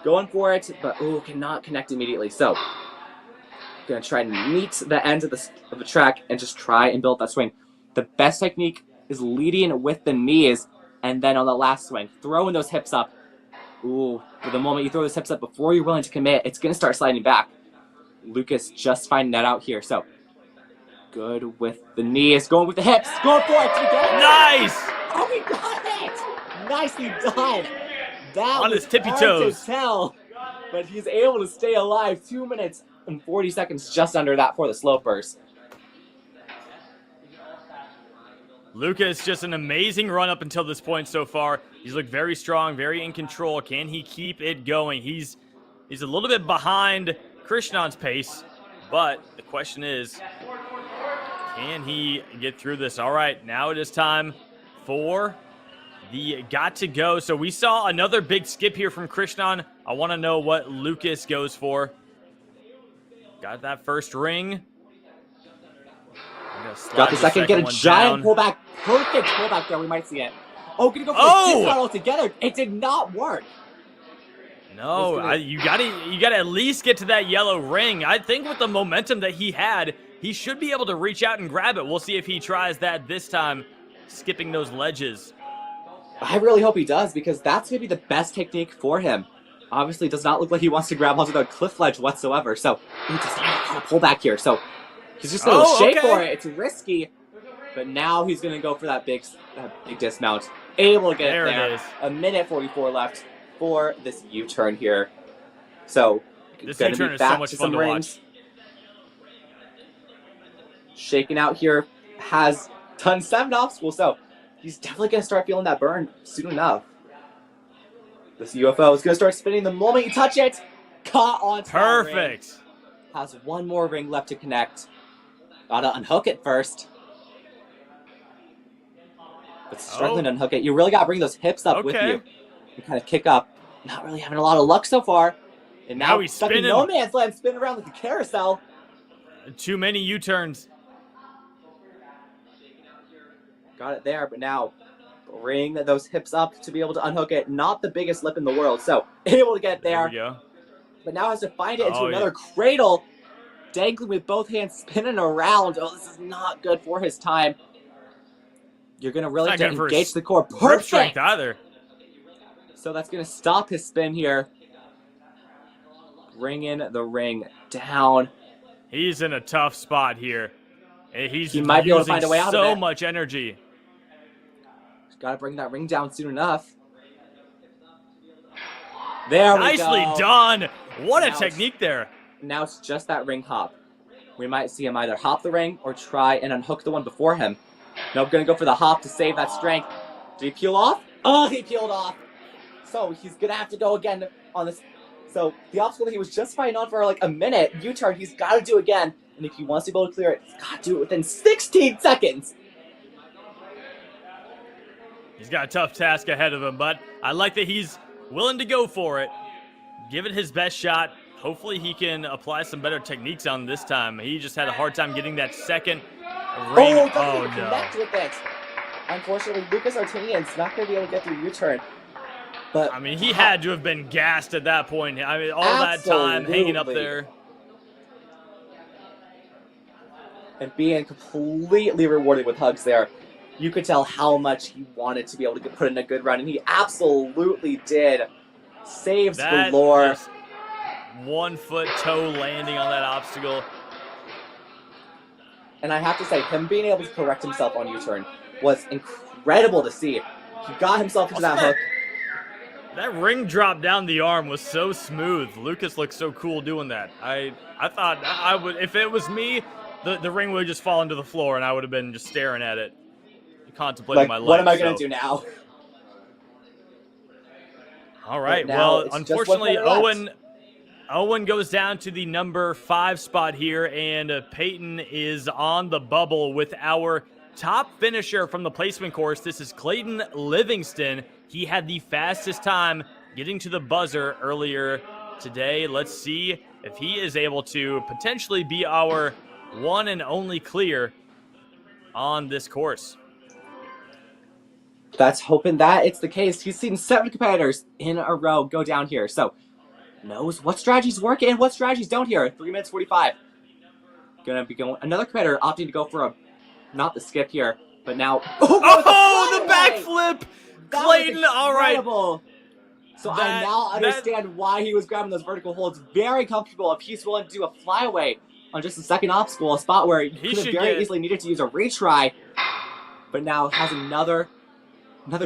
Going for it, but cannot connect immediately. So, gonna try and meet the end of the track and just try and build that swing. The best technique is leading with the knees, and then on the last swing, throwing those hips up. But the moment you throw those hips up before you're willing to commit, it's gonna start sliding back. Lucas just finding that out here. So, good with the knees, going with the hips, going for it. Did he get it? Nice! Oh, he got it! Nicely done. That on was his tippy hard toes. to tell, but he's able to stay alive. 2 minutes and 40 seconds, just under that for the slopers. Lucas, just an amazing run up until this point so far. He's looked very strong, very in control. Can he keep it going? He's a little bit behind Krishnan's pace, but the question is, can he get through this? All right, now it is time for the got to go. So we saw another big skip here from Krishnan. I want to know what Lucas goes for. Got that first ring. Got the second, get a giant down. pullback. Perfect pullback there, we might see it. Gonna go for the discount altogether. It did not work. No, you gotta at least get to that yellow ring. I think with the momentum that he had, he should be able to reach out and grab it. We'll see if he tries that this time, skipping those ledges. I really hope he does, because that's going to be the best technique for him. Obviously, it does not look like he wants to grab onto the cliff ledge whatsoever, so he does not have a pullback here. So he's just going to shake for it. It's risky, but now he's going to go for that big dismount. Able to get it there. It is. A minute 44 left for this U-turn here. So this going to U-turn be is back so much to fun some to rings. watch. Shaking out here, has done 7 obstacles, so he's definitely going to start feeling that burn soon enough. This UFO is going to start spinning the moment you touch it. Caught on top. Perfect. Has one more ring left to connect. Gotta unhook it first. But struggling to unhook it. You really gotta bring those hips up with you. And kind of kick up. Not really having a lot of luck so far. And now he's stuck spinning. in no man's land, spinning around like a carousel. Too many U-turns. Got it there, but now bring those hips up to be able to unhook it. Not the biggest lip in the world, so able to get there. There we go. But now has to find it into another cradle. Dangling with both hands, spinning around. Oh, this is not good for his time. You're going to really have to engage the core. Grip strength either. So that's going to stop his spin here. Bringing the ring down. He's in a tough spot here. He might be able to find a way out of it. So much energy. Got to bring that ring down soon enough. There we go. Nicely done. What a technique there. Now it's just that ring hop. We might see him either hop the ring or try and unhook the one before him. Nope, gonna go for the hop to save that strength. Did he peel off? Oh, he peeled off. So he's gonna have to go again on this. So the obstacle that he was just fighting on for like a minute, U-turn, he's gotta do again. And if he wants to be able to clear it, he's gotta do it within 16 seconds. He's got a tough task ahead of him, but I like that he's willing to go for it. Give it his best shot. Hopefully he can apply some better techniques on this time. He just had a hard time getting that second ring. Oh, no. Connect with it. Unfortunately, Lucas Artinian's not going to be able to get through U-turn. But I mean, he had to have been gassed at that point. I mean, all that time hanging up there. and being completely rewarded with hugs there. You could tell how much he wanted to be able to put in a good run, and he absolutely did. Saves galore. Is 1 foot toe landing on that obstacle. And I have to say, him being able to correct himself on U-turn was incredible to see. He got himself into that hook. That ring drop down the arm was so smooth. Lucas looked so cool doing that. I thought I would, if it was me, the ring would just fall into the floor and I would have been just staring at it, contemplating my life. What am I going to do now? All right, well, unfortunately, Owen goes down to the number 5 spot here, and Peyton is on the bubble with our top finisher from the placement course. This is Clayton Livingston. He had the fastest time getting to the buzzer earlier today. Let's see if he is able to potentially be our one and only clear on this course. That's hoping that it's the case. He's seen 7 competitors in a row go down here, so knows what strategies work and what strategies don't here. 3 minutes 45. Gonna be going another competitor opting to go for not the skip here, but now the backflip. Clayton, all right. So I now understand why he was grabbing those vertical holds. Very comfortable if he's willing to do a flyaway on just the second obstacle, a spot where he could have very easily needed to use a retry, but now has another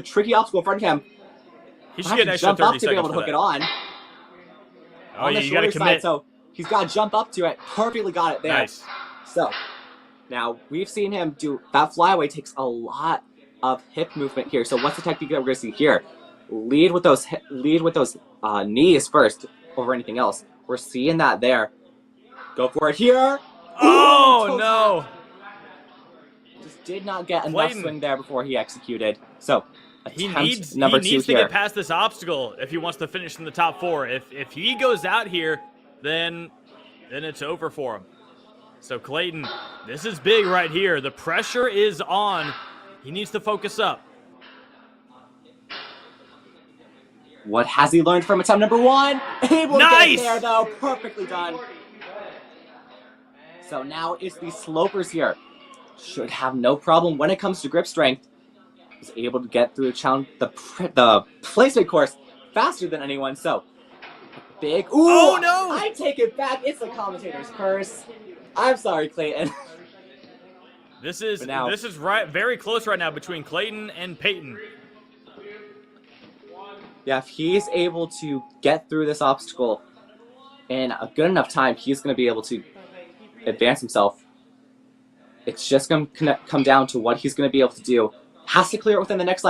tricky obstacle in front of him. He should get an extra 30 seconds to be able to hook it on. Oh, on the shorter side, so he's got to jump up to it. Perfectly got it there. Nice. So now we've seen him do that flyaway. Takes a lot of hip movement here. So what's the technique that we're going to see here? Lead with those knees first over anything else. We're seeing that there. Go for it here. Oh, no. Just did not get enough swing there before he executed. So he needs to get past this obstacle if he wants to finish in the top 4. If he goes out here, then it's over for him. So Clayton, this is big right here. The pressure is on. He needs to focus up. What has he learned from attempt number 1? Able to get there though. Perfectly done. So now it's the slopers here. Should have no problem when it comes to grip strength. Was able to get through the placement course faster than anyone. So big. Ooh, oh no! I take it back. It's the commentator's curse. I'm sorry, Clayton. This is very close right now between Clayton and Peyton. Yeah, if he's able to get through this obstacle in a good enough time, he's going to be able to advance himself. It's just going to come down to what he's going to be able to do. Has to clear it within the next,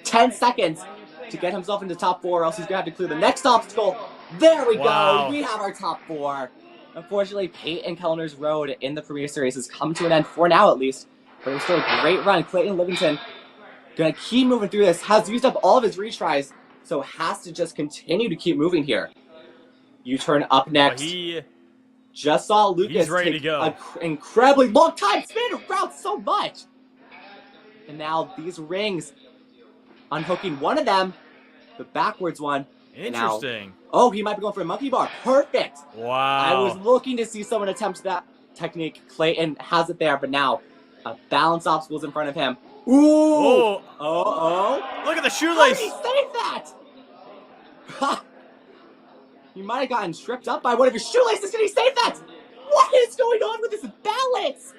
10 seconds to get himself into top 4, or else he's going to have to clear the next obstacle. There we go. We have our top 4. Unfortunately, Peyton Kellner's road in the Premier Series has come to an end, for now at least. But it was still a great run. Clayton Livingston going to keep moving through this. Has used up all of his retries, so has to just continue to keep moving here. U-turn up next. Just saw Lucas take an incredibly long time spinning around so much. And now these rings, unhooking one of them, the backwards one. Interesting. Now, he might be going for a monkey bar. Perfect. Wow. I was looking to see someone attempt that technique. Clayton has it there, but now a balance obstacle is in front of him. Ooh. Look at the shoelace. How did he save that? Ha. He might have gotten tripped up by one of his shoelaces. Did he save that? What is going on with this balance?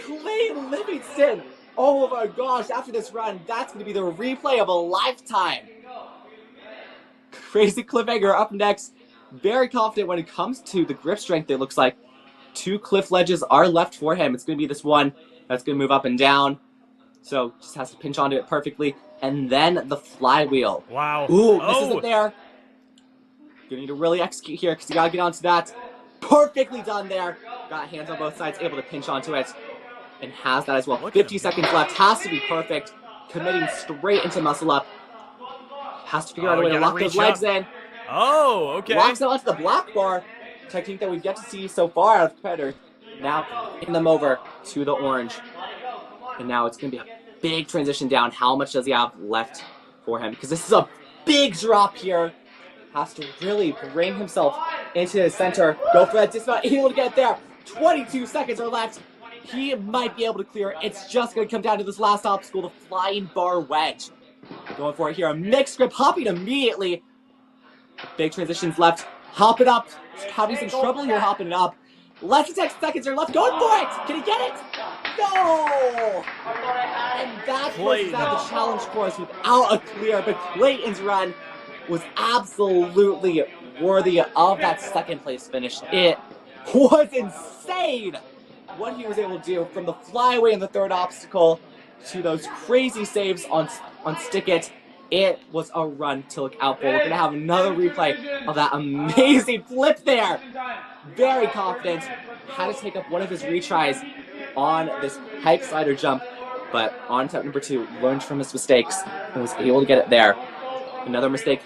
Clayton Livingston. Oh my gosh, after this run, that's going to be the replay of a lifetime. Crazy cliffhanger up next. Very confident when it comes to the grip strength, it looks like. 2 cliff ledges are left for him. It's going to be this one that's going to move up and down. So just has to pinch onto it perfectly. And then the flywheel. Wow. Ooh, misses it there. Gonna need to really execute here because you gotta get onto that. Perfectly done there. Got hands on both sides, able to pinch onto it. And has that as well. 50 seconds left. Has to be perfect. Committing straight into muscle up. Has to figure out a way to lock those legs in. Oh, okay. Locks them onto the black bar. Technique that we've yet to see so far out of the competitor. Now hitting them over to the orange. And now it's going to be a big transition down. How much does he have left for him? Because this is a big drop here. Has to really bring himself into the center. Go for that dismount. Able to get there. 22 seconds are left. He might be able to clear it. It's just going to come down to this last obstacle, the flying bar wedge. Going for it here. A mixed grip, hopping immediately. Big transitions left. Hop it up. Having some trouble here hopping it up. Less than 10 seconds are left. Going for it. Can he get it? No! And that closes out the challenge course without a clear. But Clayton's run was absolutely worthy of that second place finish. It was insane what he was able to do, from the flyaway in the third obstacle to those crazy saves on Stick It. It was a run to look out for. We're going to have another replay of that amazing flip there. Very confident. Had to take up one of his retries on this pipe slider jump, but on attempt number 2, learned from his mistakes and was able to get it there. Another mistake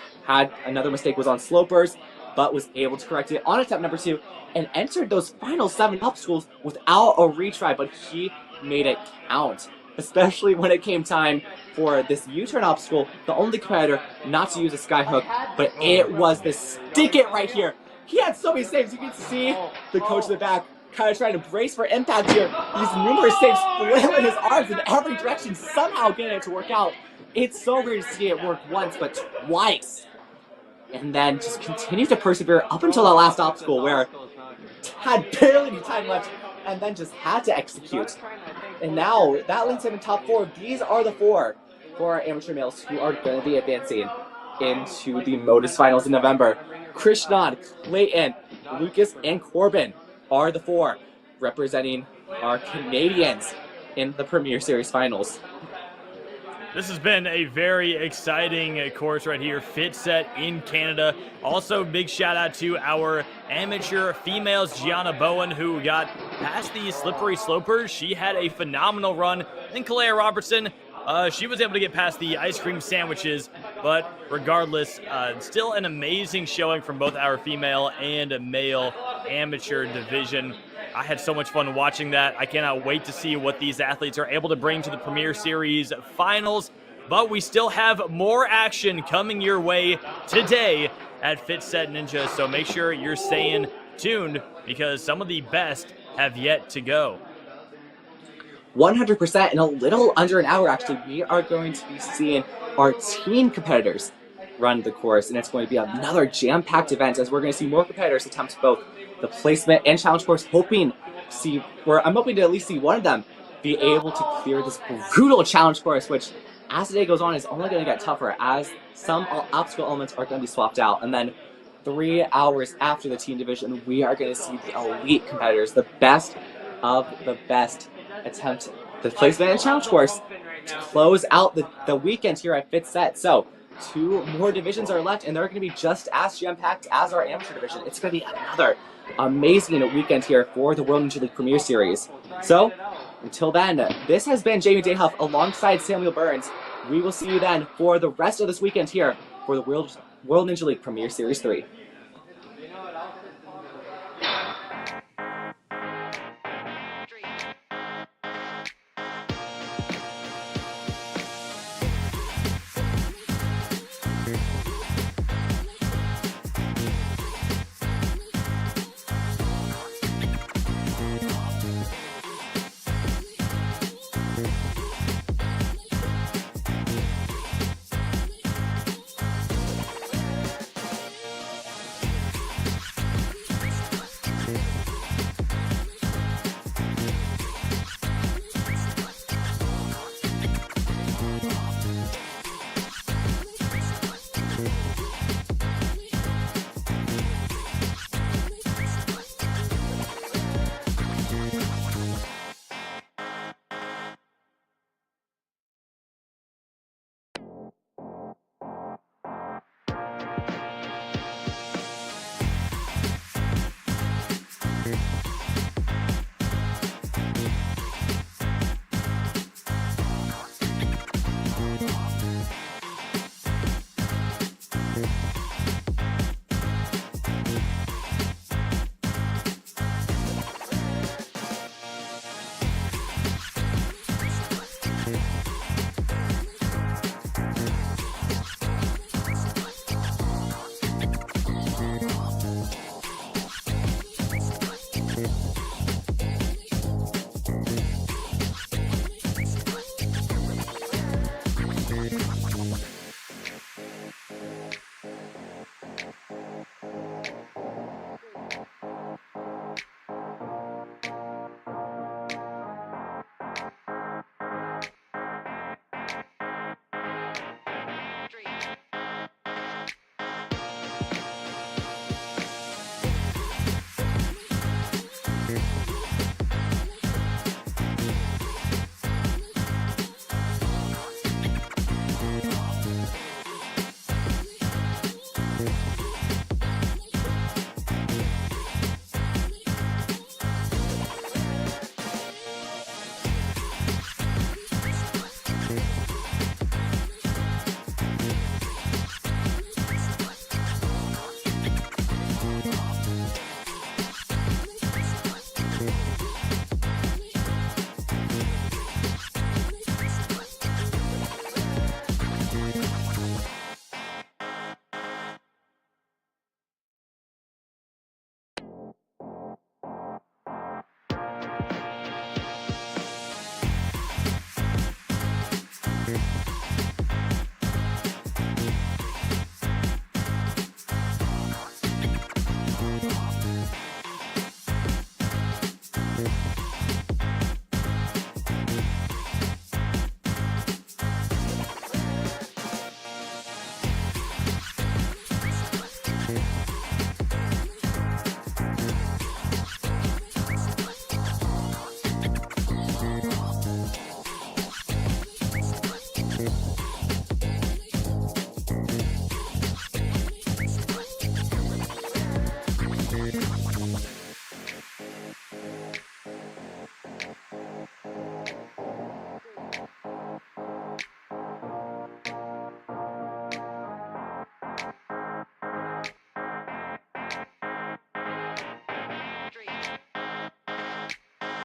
was on slopers, but was able to correct it on attempt number 2 and entered those final 7 obstacles without a retry, but he made it count. Especially when it came time for this U-turn obstacle, the only competitor not to use a skyhook, but it was the Stick It right here. He had so many saves. You can see the coach in the back kind of trying to brace for impact here. These numerous saves flailing his arms in every direction, somehow getting it to work out. It's so weird to see it work once, but twice. And then just continues to persevere up until the last obstacle, where had barely any time left and then just had to execute. And now that links him in top 4. These are the 4 for our amateur males who are going to be advancing into the Modus Finals in November. Krishnan, Clayton, Lucas, and Corbin are the 4 representing our Canadians in the Premier Series Finals. This has been a very exciting course right here, Fit Set in Canada. Also, big shout out to our amateur females, Gianna Bowen, who got past the slippery slopers. She had a phenomenal run. And Kalea Robertson, she was able to get past the ice cream sandwiches, but regardless, still an amazing showing from both our female and male amateur division. I had so much fun watching that. I cannot wait to see what these athletes are able to bring to the Premier Series Finals. But we still have more action coming your way today at Fit Set Ninja, so make sure you're staying tuned because some of the best have yet to go. 100%, in a little under an hour, actually, we are going to be seeing our team competitors run the course, and it's going to be another jam-packed event as we're going to see more competitors attempt both the placement and challenge course, I'm hoping to at least see one of them be able to clear this brutal challenge course, which as the day goes on is only going to get tougher as some obstacle elements are going to be swapped out. And then 3 hours after the team division, we are going to see the elite competitors, the best of the best, attempt the placement and challenge course to close out the weekend here at Fit Set. So 2 more divisions are left, and they're going to be just as jam-packed as our amateur division. It's going to be another amazing weekend here for the World Ninja League Premier Series. So, until then, this has been Jamie Dayhuff alongside Samuel Burns. We will see you then for the rest of this weekend here for the World Ninja League Premier Series 3.